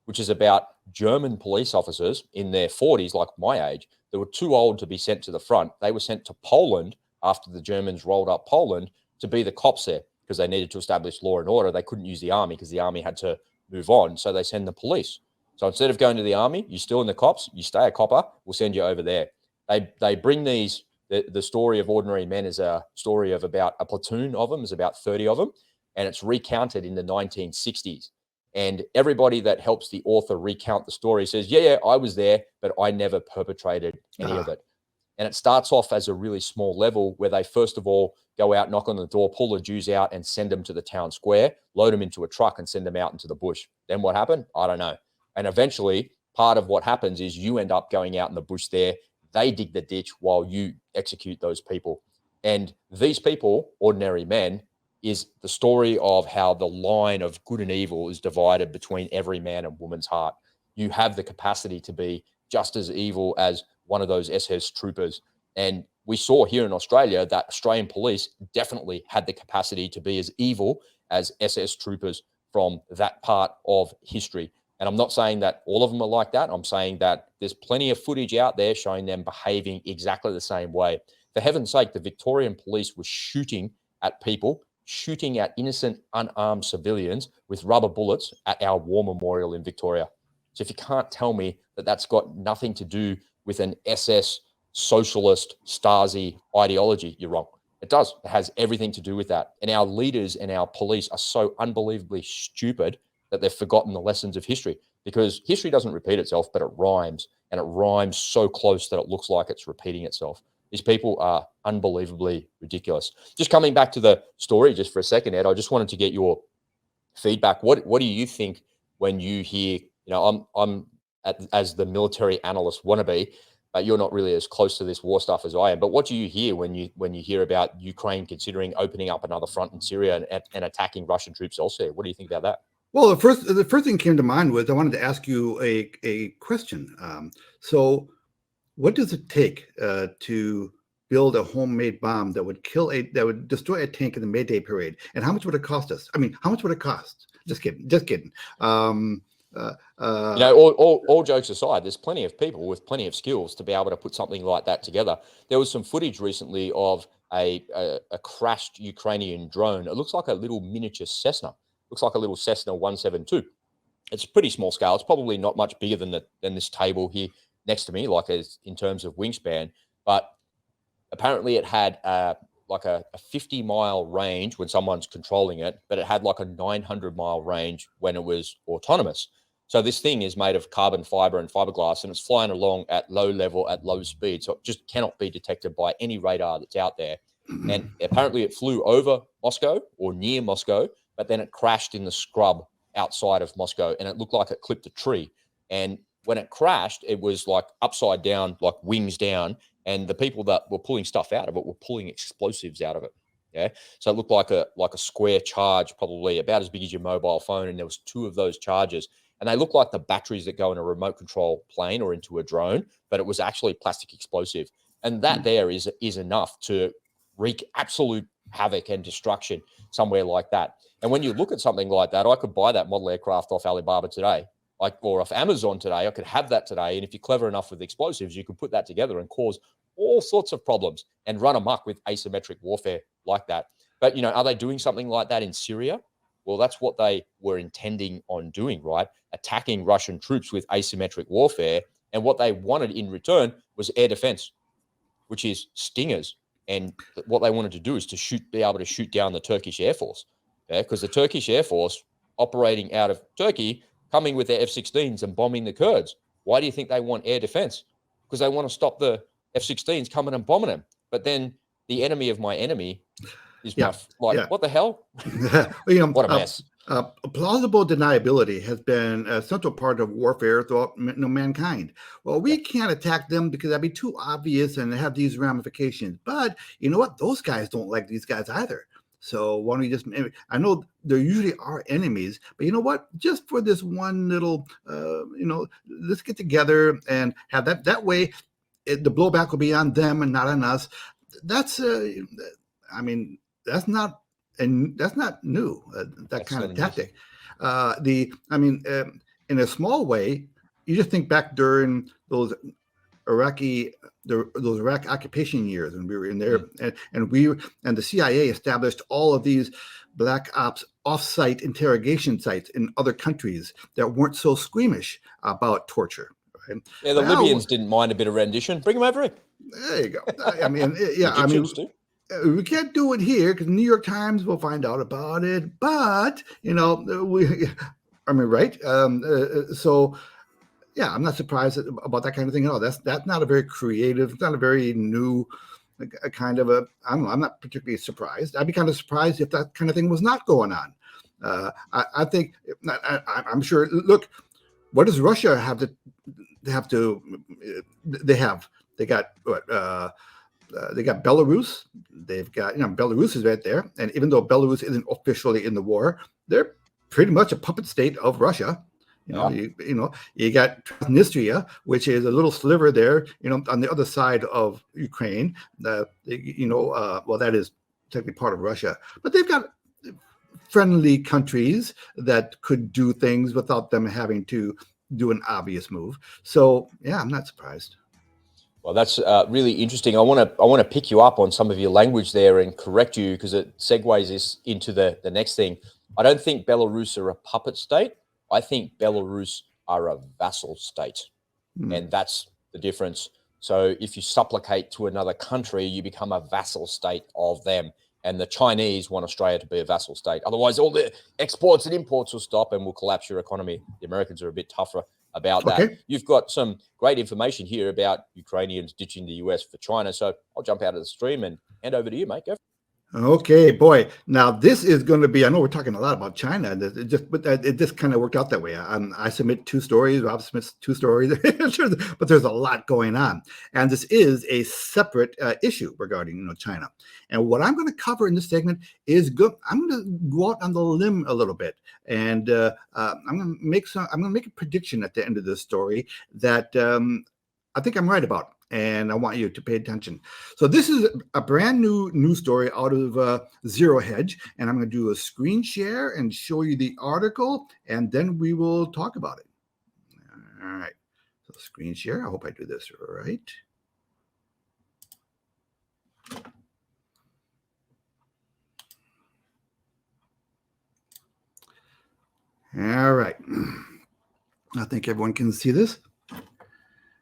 which is about German police officers in their 40s, like my age, that were too old to be sent to the front. They were sent to Poland after the Germans rolled up Poland to be the cops there because they needed to establish law and order. They couldn't use the army because the army had to move on. So they send the police. So instead of going to the army, you're still in the cops, you stay a copper, we'll send you over there. They bring these, the story of Ordinary Men is a story of about a platoon of them, there's about 30 of them, and it's recounted in the 1960s. And everybody that helps the author recount the story says, yeah, I was there, but I never perpetrated any of it. And it starts off as a really small level where they first of all go out, knock on the door, pull the Jews out and send them to the town square, load them into a truck and send them out into the bush. Then what happened? I don't know. And eventually part of what happens is you end up going out in the bush there. They dig the ditch while you execute those people. And these people, Ordinary Men, is the story of how the line of good and evil is divided between every man and woman's heart. You have the capacity to be just as evil as one of those SS troopers. And we saw here in Australia that Australian police definitely had the capacity to be as evil as SS troopers from that part of history. And I'm not saying that all of them are like that. I'm saying that there's plenty of footage out there showing them behaving exactly the same way. For heaven's sake, the Victorian police were shooting at people, shooting at innocent, unarmed civilians with rubber bullets at our war memorial in Victoria. So if you can't tell me that that's got nothing to do with an SS socialist Stasi ideology, you're wrong. It does. It has everything to do with that. And our leaders and our police are so unbelievably stupid that they've forgotten the lessons of history, because history doesn't repeat itself, but it rhymes, and it rhymes so close that it looks like it's repeating itself. These people are unbelievably ridiculous. Just coming back to the story just for a second, Ed, I just wanted to get your feedback. What do you think when you hear, I'm as the military analyst wannabe, but you're not really as close to this war stuff as I am. But what do you hear when you hear about Ukraine considering opening up another front in Syria and attacking Russian troops elsewhere? What do you think about that? Well, the first thing came to mind was I wanted to ask you a question. So what does it take to build a homemade bomb that would destroy a tank in the May Day parade? And how much would it cost us? I mean, how much would it cost? Just kidding. All jokes aside, there's plenty of people with plenty of skills to be able to put something like that together. There was some footage recently of a crashed Ukrainian drone. It looks like a little miniature Cessna. Looks like a little Cessna 172. It's pretty small scale. It's probably not much bigger than this table here next to me, like in terms of wingspan. But apparently it had like a 50-mile range when someone's controlling it, but it had like a 900-mile range when it was autonomous. So this thing is made of carbon fiber and fiberglass, and it's flying along at low level, at low speed. So it just cannot be detected by any radar that's out there. And apparently it flew over Moscow or near Moscow, but then it crashed in the scrub outside of Moscow, and it looked like it clipped a tree. And when it crashed, it was like upside down, like wings down. And the people that were pulling stuff out of it were pulling explosives out of it. Yeah. So it looked like a square charge, probably about as big as your mobile phone. And there was 2 of those charges. And they look like the batteries that go in a remote control plane or into a drone, but it was actually plastic explosive. And that there is enough to wreak absolute havoc and destruction somewhere like that. And when you look at something like that, I could buy that model aircraft off Alibaba today, or off Amazon today. I could have that today. And if you're clever enough with explosives, you could put that together and cause all sorts of problems and run amok with asymmetric warfare like that. But, are they doing something like that in Syria? Well, that's what they were intending on doing, right? Attacking Russian troops with asymmetric warfare. And what they wanted in return was air defense, which is stingers. And what they wanted to do is to be able to shoot down the Turkish Air Force. Because the Turkish Air Force operating out of Turkey, coming with their F-16s and bombing the Kurds. Why do you think they want air defense? Because they want to stop the F-16s coming and bombing them. But then the enemy of my enemy is what the hell? What a mess. Plausible deniability has been a central part of warfare throughout mankind. Well, we can't attack them because that'd be too obvious and have these ramifications. But you know what? Those guys don't like these guys either. So why don't you just, I know there usually are enemies, but you know what? Just for this one little, let's get together and have that way, the blowback will be on them and not on us. That's, that's not new, that kind of tactic. In a small way, you just think back during those Iraq occupation years, and we were in there, and the CIA established all of these black ops off-site interrogation sites in other countries that weren't so squeamish about torture. Right? Yeah, the Libyans didn't mind a bit of rendition. Bring them over here. There you go. We can't do it here because the New York Times will find out about it. But right? So. Yeah, I'm not surprised about that kind of thing at all. That's not a very creative, it's not a very new kind of I'm not particularly surprised. I'd be kind of surprised if that kind of thing was not going on. I think, I'm sure, look, what does Russia have to, they got Belarus. They've got, Belarus is right there. And even though Belarus isn't officially in the war, they're pretty much a puppet state of Russia. You got Transnistria, which is a little sliver there, on the other side of Ukraine. That is technically part of Russia, but they've got friendly countries that could do things without them having to do an obvious move. So, yeah, I'm not surprised. Well, that's really interesting. I want to pick you up on some of your language there and correct you because it segues us into the next thing. I don't think Belarus are a puppet state. I think Belarus are a vassal state, and that's the difference. So if you supplicate to another country, you become a vassal state of them. And the Chinese want Australia to be a vassal state. Otherwise, all the exports and imports will stop and will collapse your economy. The Americans are a bit tougher about that. You've got some great information here about Ukrainians ditching the US for China. So I'll jump out of the stream and hand over to you, mate. Go. Okay, boy. Now this is going to be, I know we're talking a lot about China, but it just kind of worked out that way. I submit 2 stories, Rob submits 2 stories, but there's a lot going on. And this is a separate issue regarding China. And what I'm going to cover in this segment is good. I'm going to go out on the limb a little bit, and I'm going to make a prediction at the end of this story that I think I'm right about. And I want you to pay attention. So this is a brand new news story out of Zero Hedge, and I'm going to do a screen share and show you the article, and then we will talk about it. All right. So screen share. I hope I do this right. All right. I think everyone can see this.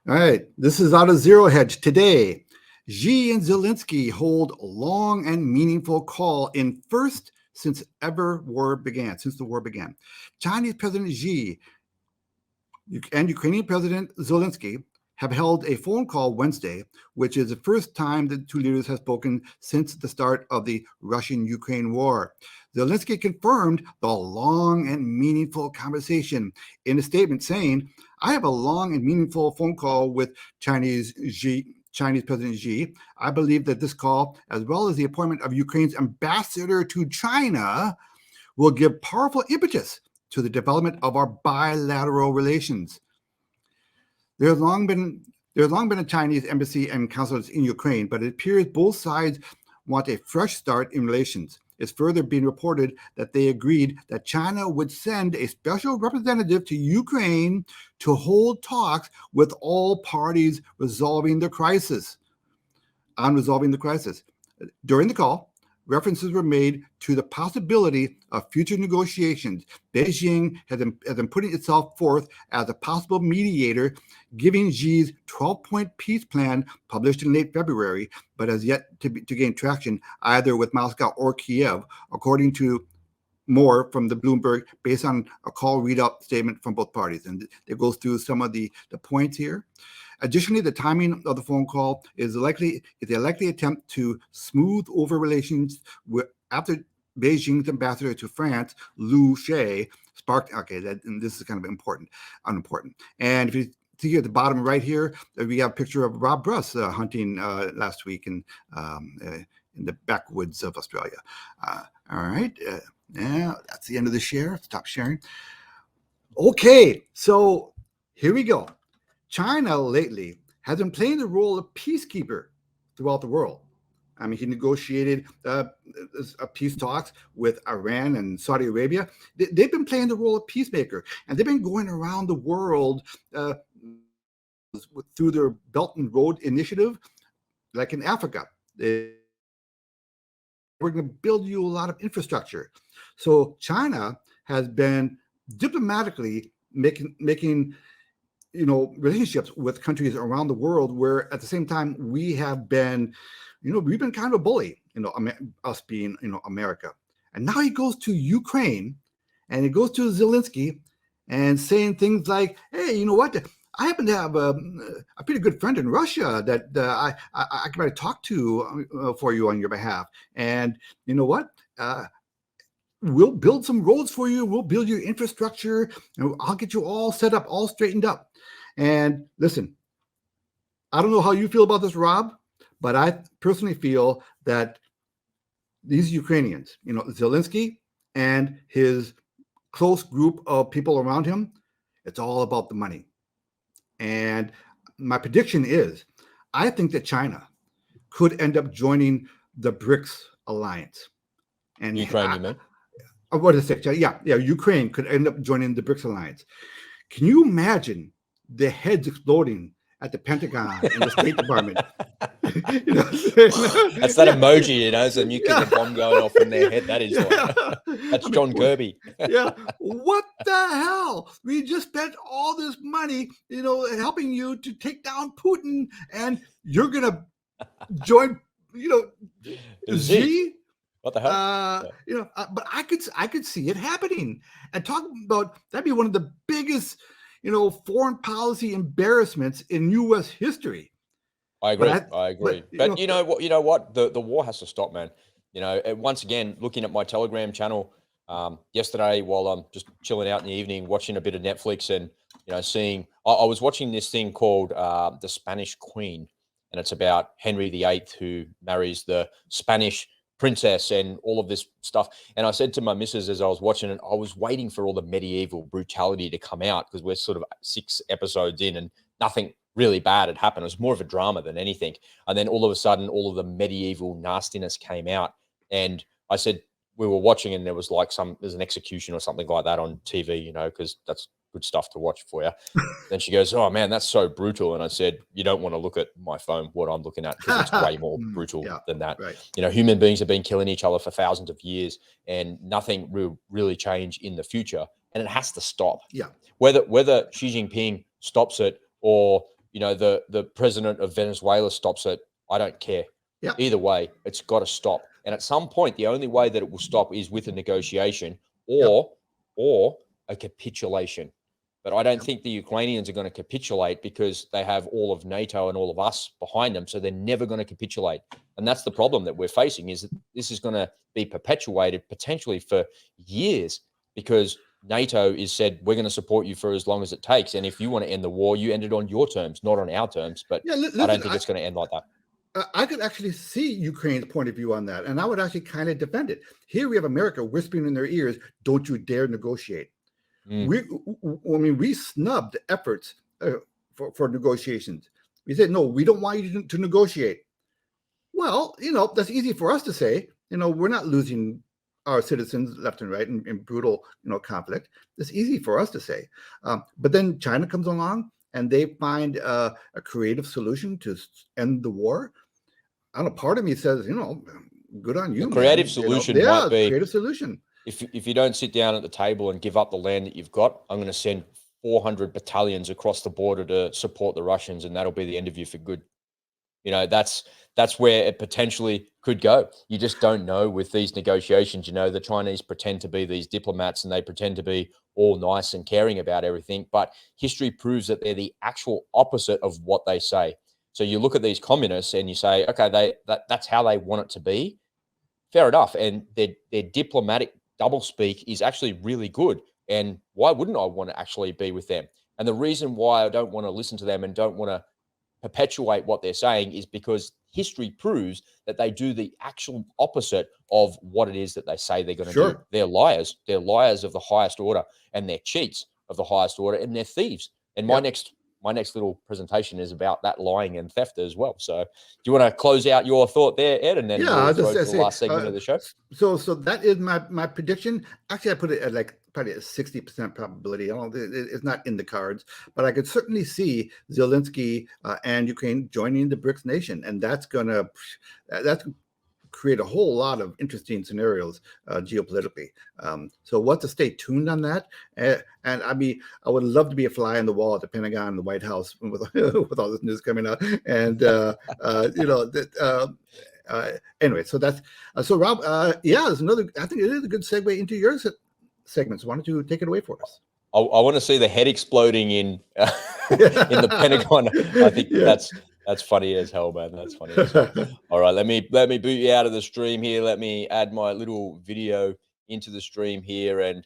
All right, this is out of Zero Hedge today. Xi and Zelensky hold long and meaningful call in first since the war began. Chinese President Xi and Ukrainian President Zelensky have held a phone call Wednesday, which is the first time the two leaders have spoken since the start of the Russian-Ukraine war. Zelensky confirmed the long and meaningful conversation in a statement saying, "I have a long and meaningful phone call with Chinese President Xi. I believe that this call, as well as the appointment of Ukraine's ambassador to China, will give powerful impetus to the development of our bilateral relations." There's long been a Chinese embassy and consulates in Ukraine, but it appears both sides want a fresh start in relations. It's further been reported that they agreed that China would send a special representative to Ukraine to hold talks with all parties resolving the crisis. During the call, references were made to the possibility of future negotiations. Beijing has been putting itself forth as a possible mediator, giving Xi's 12-point peace plan published in late February, but has yet to gain traction either with Moscow or Kiev, according to more from the Bloomberg, based on a call readout statement from both parties. And it goes through some of the points here. Additionally, the timing of the phone call is a likely attempt to smooth over relations after Beijing's ambassador to France, Liu Xie, sparked. And this is kind of unimportant. And if you see here at the bottom right here, we have a picture of Rob Bruss hunting last week in the backwoods of Australia. All right, now that's the end of the share. Stop sharing. Okay, so here we go. China lately has been playing the role of peacekeeper throughout the world. I mean, he negotiated peace talks with Iran and Saudi Arabia. They've been playing the role of peacemaker, and they've been going around the world through their Belt and Road Initiative, like in Africa. We're going to build you a lot of infrastructure. So China has been diplomatically making relationships with countries around the world, where at the same time we have been, we've been kind of a bully, us being, America. And now he goes to Ukraine and he goes to Zelensky and saying things like, "Hey, you know what? I happen to have a pretty good friend in Russia that I can talk to for you on your behalf. And you know what? We'll build some roads for you. We'll build your infrastructure, and I'll get you all set up, all straightened up." And listen, I don't know how you feel about this, Rob, but I personally feel that these Ukrainians, Zelensky and his close group of people around him, it's all about the money. And my prediction is, I think that China could end up joining the BRICS alliance. And Ukraine, you mean? What is it? Yeah. Ukraine could end up joining the BRICS alliance. Can you imagine the heads exploding at the Pentagon and the State Department? That's that emoji, so nuclear bomb going off in their head. That is that's John Kirby. What the hell? We just spent all this money, helping you to take down Putin, and you're gonna join, Xi? What the hell? But I could see it happening. And talking about, that'd be one of the biggest, foreign policy embarrassments in U.S. history. I agree. But you know what? The war has to stop, man. And once again, looking at my Telegram channel yesterday while I'm just chilling out in the evening, watching a bit of Netflix, and seeing, I was watching this thing called The Spanish Queen, and it's about Henry VIII, who marries the Spanish princess and all of this stuff. And I said to my missus as I was watching it, I was waiting for all the medieval brutality to come out, because we're sort of 6 episodes in and nothing really bad had happened. It was more of a drama than anything. And then all of a sudden, all of the medieval nastiness came out. And I said, we were watching, and there was like there's an execution or something like that on TV, because that's good stuff to watch for you. Then she goes, "Oh man, that's so brutal." And I said, "You don't want to look at my phone, what I'm looking at, because it's way more brutal than that." Right. Human beings have been killing each other for thousands of years, and nothing will really change in the future. And it has to stop. Yeah. Whether Xi Jinping stops it, or the president of Venezuela stops it, I don't care. Yeah. Either way, it's got to stop. And at some point, the only way that it will stop is with a negotiation or a capitulation. But I don't think the Ukrainians are going to capitulate because they have all of NATO and all of us behind them. So they're never going to capitulate. And that's the problem that we're facing, is that this is going to be perpetuated potentially for years, because NATO is said, we're going to support you for as long as it takes. And if you want to end the war, you end it on your terms, not on our terms. But listen, I don't think it's going to end like that. I could actually see Ukraine's point of view on that, and I would actually kind of defend it. Here we have America whispering in their ears, don't you dare negotiate. We snubbed efforts for negotiations. We said, no, we don't want you to negotiate. Well, that's easy for us to say. We're not losing our citizens left and right in brutal, conflict. It's easy for us to say. But then China comes along and they find a creative solution to end the war. I don't know, part of me says, good on you. The creative solution might be creative solution. If you don't sit down at the table and give up the land that you've got, I'm going to send 400 battalions across the border to support the Russians, and that'll be the end of you for good. That's where it potentially could go. You just don't know with these negotiations. The Chinese pretend to be these diplomats and they pretend to be all nice and caring about everything, but history proves that they're the actual opposite of what they say. So you look at these communists and you say, okay, that's how they want it to be. Fair enough. And their diplomatic doublespeak is actually really good. And why wouldn't I want to actually be with them? And the reason why I don't want to listen to them and don't want to perpetuate what they're saying is because history proves that they do the actual opposite of what it is that they say they're going to do. They're liars. They're liars of the highest order, and they're cheats of the highest order, and they're thieves. And my next little presentation is about that lying and theft as well. So do you want to close out your thought there, Ed, and then we'll go to the last segment of the show? So that is my prediction. Actually, I put it at probably a 60% probability. I don't know, it's not in the cards, but I could certainly see Zelensky and Ukraine joining the BRICS nation, and that's create a whole lot of interesting scenarios geopolitically. So we'll have to stay tuned on that. And I would love to be a fly on the wall at the Pentagon and the White House with all this news coming out. And anyway, so that's so Rob. There's another. I think it is a good segue into your segment. So why don't you take it away for us? I want to see the head exploding in the Pentagon. I think that's funny as hell, man. That's funny as hell. All right, let me boot you out of the stream here. Let me add my little video into the stream here, and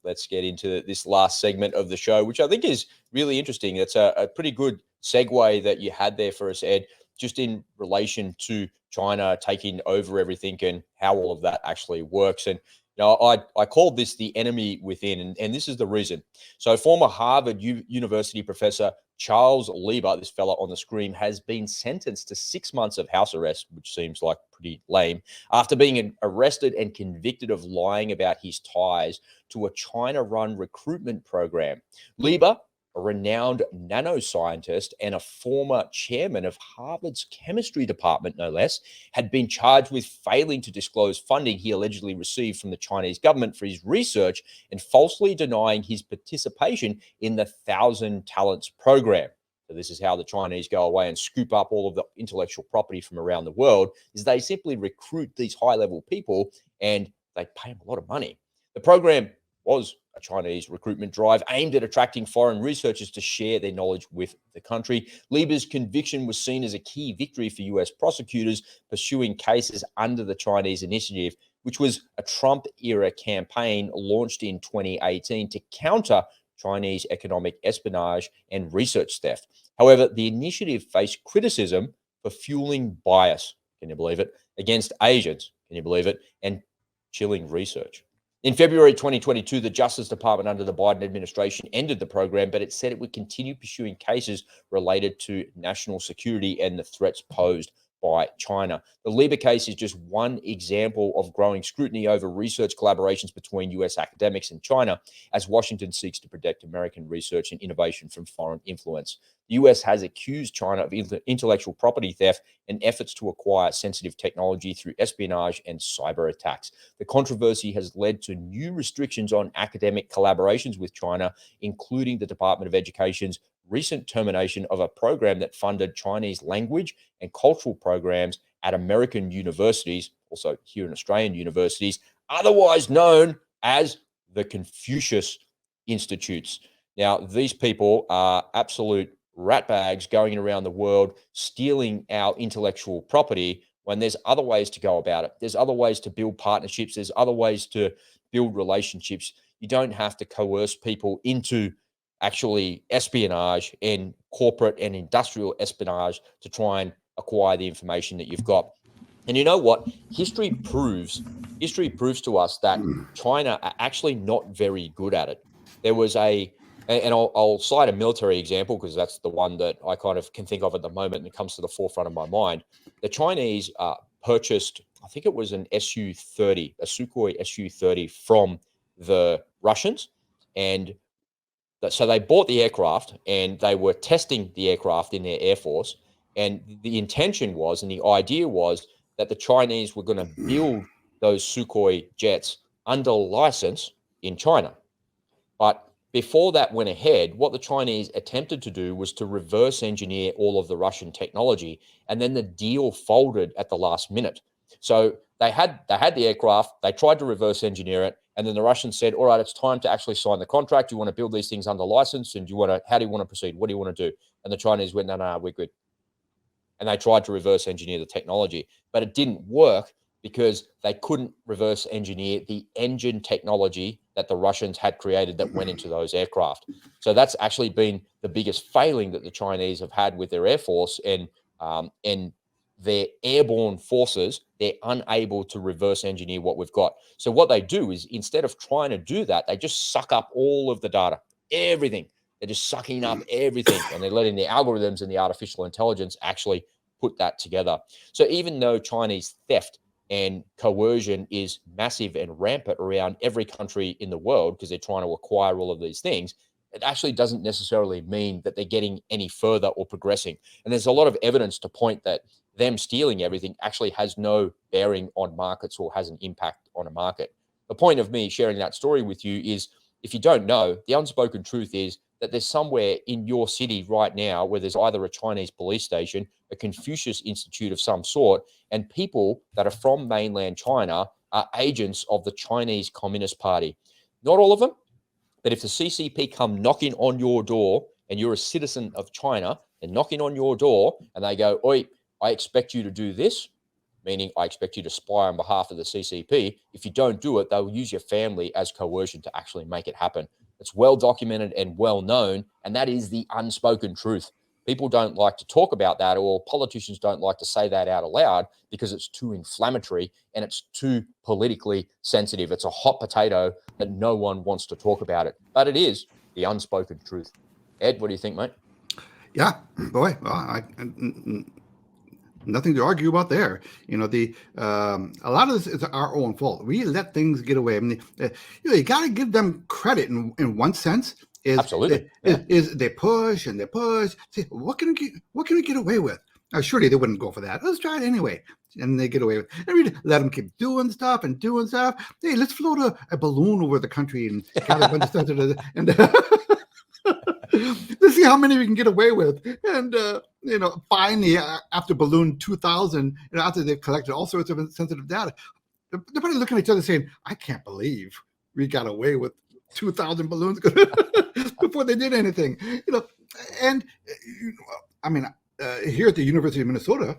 let's get into this last segment of the show, which I think is really interesting. It's a pretty good segue that you had there for us, Ed, just in relation to China taking over everything and how all of that actually works. And I called this the enemy within, and this is the reason. So former Harvard University professor Charles Lieber, this fella on the screen, has been sentenced to 6 months of house arrest, which seems like pretty lame, after being arrested and convicted of lying about his ties to a China-run recruitment program. Lieber, a renowned nanoscientist and a former chairman of Harvard's chemistry department, no less, had been charged with failing to disclose funding he allegedly received from the Chinese government for his research and falsely denying his participation in the 1,000 Talents program. So this is how the Chinese go away and scoop up all of the intellectual property from around the world, is they simply recruit these high-level people and they pay them a lot of money. The program was a Chinese recruitment drive aimed at attracting foreign researchers to share their knowledge with the country. Lieber's conviction was seen as a key victory for US prosecutors pursuing cases under the Chinese initiative, which was a Trump-era campaign launched in 2018 to counter Chinese economic espionage and research theft. However, the initiative faced criticism for fueling bias, can you believe it, against Asians, can you believe it, and chilling research. In February 2022, the Justice Department under the Biden administration ended the program, but it said it would continue pursuing cases related to national security and the threats posed by China. The Lieber case is just one example of growing scrutiny over research collaborations between US academics and China as Washington seeks to protect American research and innovation from foreign influence. The US has accused China of intellectual property theft and efforts to acquire sensitive technology through espionage and cyber attacks. The controversy has led to new restrictions on academic collaborations with China, including the Department of Education's recent termination of a program that funded Chinese language and cultural programs at American universities, also here in Australian universities, otherwise known as the Confucius Institutes. Now, these people are absolute ratbags going around the world stealing our intellectual property when there's other ways to go about it. There's other ways to build partnerships. There's other ways to build relationships. You don't have to coerce people into actually espionage and corporate and industrial espionage to try and acquire the information that you've got. And you know what? History proves to us that China are actually not very good at it. There was and I'll cite a military example because that's the one that I kind of can think of at the moment and it comes to the forefront of my mind. The Chinese purchased, I think it was an Su-30, a Sukhoi Su-30 from the Russians. And so they bought the aircraft and they were testing the aircraft in their Air Force. And the intention was, and the idea was, that the Chinese were going to build those Sukhoi jets under license in China. But before that went ahead, what the Chinese attempted to do was to reverse engineer all of the Russian technology, and then the deal folded at the last minute. So they had the aircraft, they tried to reverse engineer it, and then the Russians said, all right, it's time to actually sign the contract. You want to build these things under license, and how do you want to proceed? What do you want to do? And the Chinese went, no, we're good. And they tried to reverse engineer the technology, but it didn't work because they couldn't reverse engineer the engine technology that the Russians had created that went into those aircraft. So that's actually been the biggest failing that the Chinese have had with their Air Force and their airborne forces. They're unable to reverse engineer what we've got. So what they do is, instead of trying to do that, they just suck up all of the data, everything. They're just sucking up everything, and they're letting the algorithms and the artificial intelligence actually put that together. So even though Chinese theft and coercion is massive and rampant around every country in the world because they're trying to acquire all of these things, it actually doesn't necessarily mean that they're getting any further or progressing. And there's a lot of evidence to point that them stealing everything actually has no bearing on markets or has an impact on a market. The point of me sharing that story with you is, if you don't know, the unspoken truth is that there's somewhere in your city right now where there's either a Chinese police station, a Confucius Institute of some sort, and people that are from mainland China are agents of the Chinese Communist Party. Not all of them, but if the CCP come knocking on your door and you're a citizen of China, and knocking on your door and they go, oi, I expect you to do this, meaning I expect you to spy on behalf of the CCP. If you don't do it, they'll use your family as coercion to actually make it happen. It's well documented and well known, and that is the unspoken truth. People don't like to talk about that, or politicians don't like to say that out aloud because it's too inflammatory and it's too politically sensitive. It's a hot potato that no one wants to talk about it, but it is the unspoken truth. Ed, what do you think, mate? Yeah, boy, nothing to argue about there. You know, a lot of this is our own fault. We let things get away. I mean, you got to give them credit in one sense. Absolutely. Is they push and they push. See, what can we get away with? Surely they wouldn't go for that. Let's try it anyway. And they get away with it. And we let them keep doing stuff. Hey, let's float a balloon over the country and gather a bunch of stuff and let's see how many we can get away with. And, finally, after balloon 2000, after they've collected all sorts of sensitive data, they're probably looking at each other saying, I can't believe we got away with 2,000 balloons before they did anything. Here at the University of Minnesota,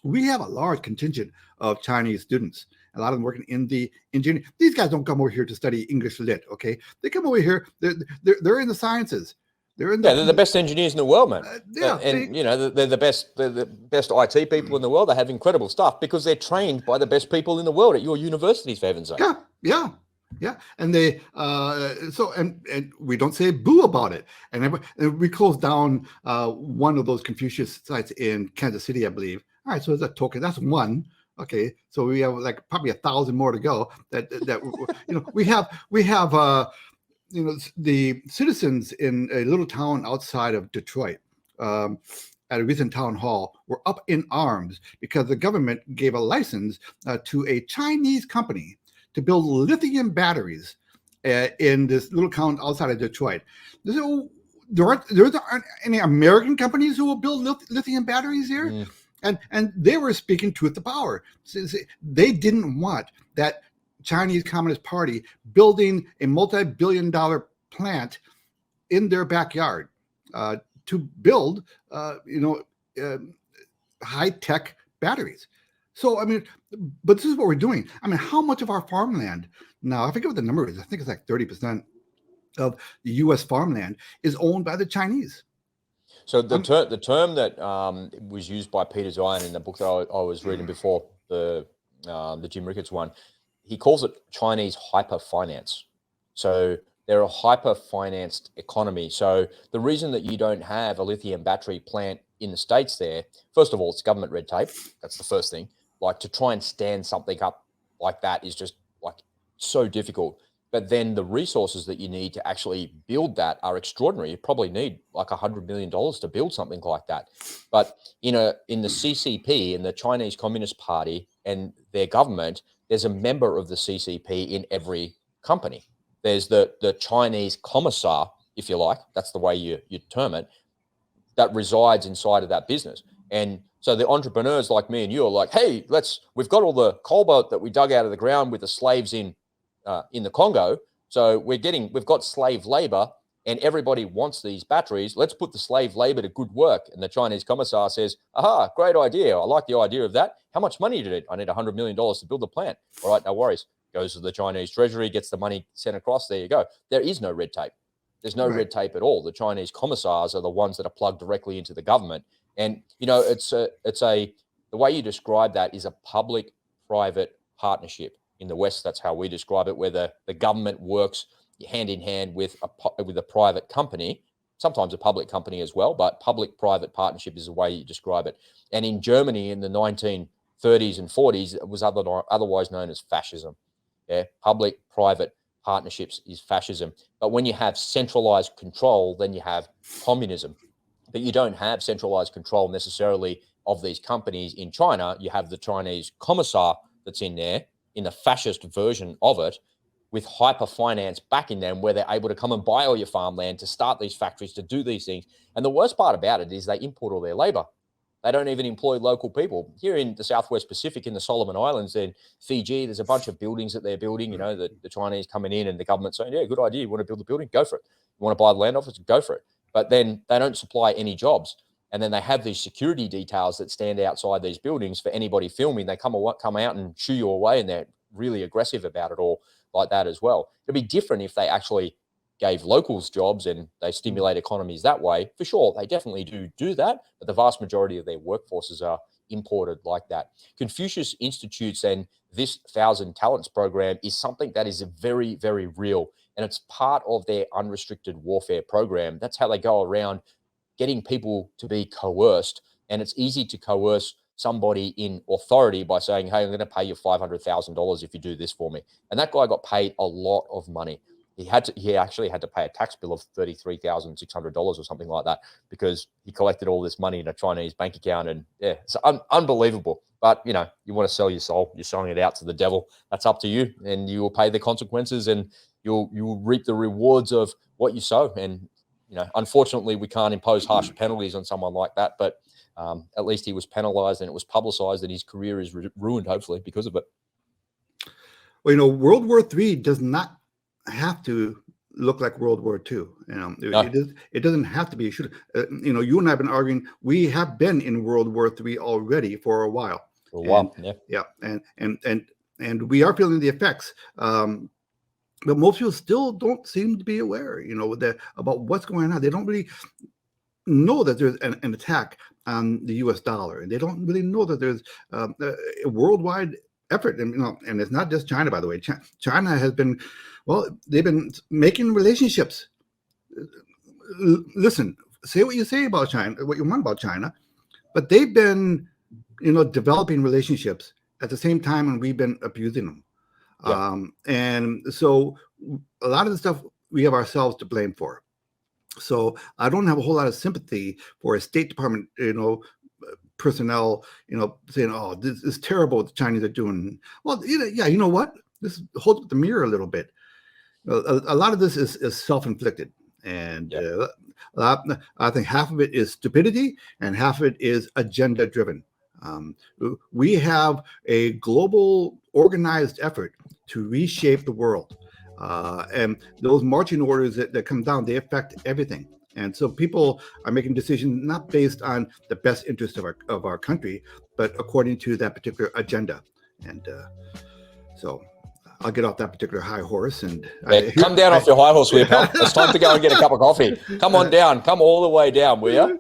we have a large contingent of Chinese students. A lot of them working in the engineering. These guys don't come over here to study English lit, okay? They come over here. They're in the sciences. They're the best engineers in the world, man. They're the best IT people in the world. They have incredible stuff because they're trained by the best people in the world at your universities, for heaven's sake. Yeah. And they and we don't say boo about it. And we closed down one of those Confucius sites in Kansas City, I believe. All right, so there's a token. That's one. Okay, so we have like probably 1,000 more to go. We have the citizens in a little town outside of Detroit at a recent town hall were up in arms because the government gave a license to a Chinese company to build lithium batteries in this little town outside of Detroit. there aren't any American companies who will build lithium batteries here. And they were speaking truth to power. They didn't want that Chinese Communist Party building a multi-billion-dollar plant in their backyard to build, high-tech batteries. So, I mean, but this is what we're doing. I mean, how much of our farmland now, I forget what the number is. I think it's like 30% of the U.S. farmland is owned by the Chinese. So the term that was used by Peter Zion in the book that I was reading before, the Jim Ricketts one, he calls it Chinese hyper-finance. So they're a hyper-financed economy. So the reason that you don't have a lithium battery plant in the States there, first of all, it's government red tape. That's the first thing. Like, to try and stand something up like that is just like so difficult. But then the resources that you need to actually build that are extraordinary. You probably need like $100 million to build something like that. But in the CCP, in the Chinese Communist Party and their government, there's a member of the CCP in every company. There's the Chinese commissar, if you like, that's the way you term it, that resides inside of that business. And so the entrepreneurs like me and you are like, hey, we've got all the cobalt that we dug out of the ground with the slaves in the Congo. So we've got slave labor and everybody wants these batteries. Let's put the slave labor to good work. And the Chinese commissar says, aha, great idea. I like the idea of that. How much money did it? I need $100 million to build the plant. All right, no worries. Goes to the Chinese treasury, gets the money sent across. There you go. There is no red tape. There's no red tape at all. The Chinese commissars are the ones that are plugged directly into the government. And, the way you describe that is a public-private partnership. In the West, that's how we describe it, where the government works hand in hand with a private company, sometimes a public company as well, but public-private partnership is the way you describe it. And in Germany in the 1930s and 40s, it was otherwise known as fascism. Yeah, public-private partnerships is fascism. But when you have centralized control, then you have communism. But you don't have centralized control necessarily of these companies in China. You have the Chinese commissar that's in there, in the fascist version of it, with hyper-finance backing them, where they're able to come and buy all your farmland, to start these factories, to do these things. And the worst part about it is they import all their labor. They don't even employ local people. Here in the Southwest Pacific, in the Solomon Islands, in Fiji, there's a bunch of buildings that they're building, the Chinese coming in and the government saying, yeah, good idea. You want to build a building? Go for it. You want to buy the land office? Go for it. But then they don't supply any jobs. And then they have these security details that stand outside these buildings for anybody filming. They come out and shoo you away, and they're really aggressive about it all like that as well. It'd be different if they actually gave locals jobs and they stimulate economies that way. For sure, they definitely do that, but the vast majority of their workforces are imported like that. Confucius Institutes and this 1,000 Talents program is something that is very, very real, and it's part of their unrestricted warfare program. That's how they go around getting people to be coerced, and it's easy to coerce somebody in authority by saying, hey, I'm going to pay you $500,000 if you do this for me. And that guy got paid a lot of money. He actually had to pay a tax bill of $33,600 or something like that, because he collected all this money in a Chinese bank account. And yeah, it's unbelievable. But you want to sell your soul, you're selling it out to the devil. That's up to you, and you will pay the consequences, and you'll reap the rewards of what you sow. And unfortunately, we can't impose harsher penalties on someone like that, but at least he was penalized and it was publicized, and his career is ruined, hopefully, because of it. Well, World War III does not have to look like World War II. It doesn't have to be. You and I have been arguing. We have been in World War III already for a while. And we are feeling the effects. But most people still don't seem to be aware, about what's going on. They don't really know that there's an attack on the U.S. dollar, and they don't really know that there's a worldwide effort. And it's not just China, by the way. China has been, they've been making relationships. Listen, say what you say about China, what you want about China, but they've been, developing relationships at the same time, and we've been abusing them. Yeah. And so a lot of the stuff we have ourselves to blame for. So I don't have a whole lot of sympathy for a State Department, personnel, saying, "Oh, this is terrible what the Chinese are doing." Well, you know what? This holds up the mirror a little bit. A lot of this is self-inflicted, And I think half of it is stupidity and half of it is agenda driven. We have a global organized effort to reshape the world. And those marching orders that come down, they affect everything. And so people are making decisions not based on the best interest of our country, but according to that particular agenda. And so I'll get off that particular high horse and come down off your high horse, will you, pal? It's time to go and get a cup of coffee. Come on down. Come all the way down, will you?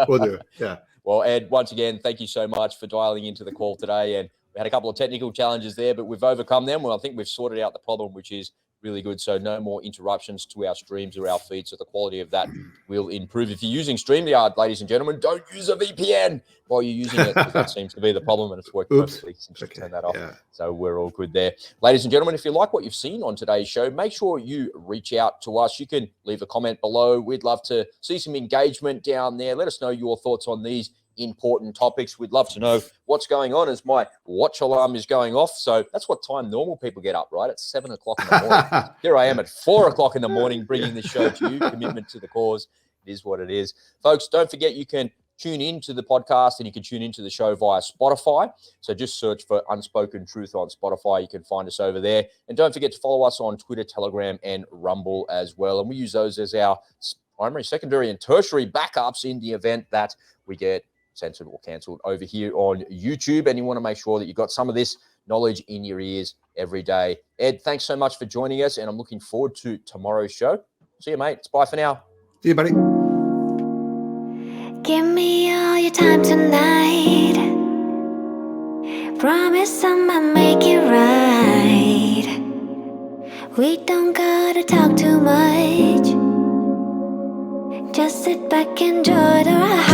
We'll do it. Yeah. Well, Ed, once again, thank you so much for dialing into the call today. And we had a couple of technical challenges there, but we've overcome them. Well, I think we've sorted out the problem, which is really good. So no more interruptions to our streams or our feed. So the quality of that will improve. If you're using StreamYard, ladies and gentlemen, don't use a VPN while you're using it, because that seems to be the problem, and it's worked perfectly since you turned that off. Yeah. So we're all good there. Ladies and gentlemen, if you like what you've seen on today's show, make sure you reach out to us. You can leave a comment below. We'd love to see some engagement down there. Let us know your thoughts on these important topics. We'd love to know what's going on as my watch alarm is going off. So that's what time normal people get up, right? It's 7 o'clock in the morning. Here I am at 4 o'clock in the morning bringing this show to you. Commitment to the cause. It is what it is. Folks, don't forget you can tune into the podcast and you can tune into the show via Spotify. So just search for Unspoken Truth on Spotify. You can find us over there. And don't forget to follow us on Twitter, Telegram, and Rumble as well. And we use those as our primary, secondary, and tertiary backups in the event that we get censored or cancelled over here on YouTube. And you want to make sure that you've got some of this knowledge in your ears every day. Ed, thanks so much for joining us, and I'm looking forward to tomorrow's show. See you, mate. It's bye for now. See you, buddy. Give me all your time tonight. Promise I'ma make it right. We don't gotta talk too much. Just sit back, enjoy the ride.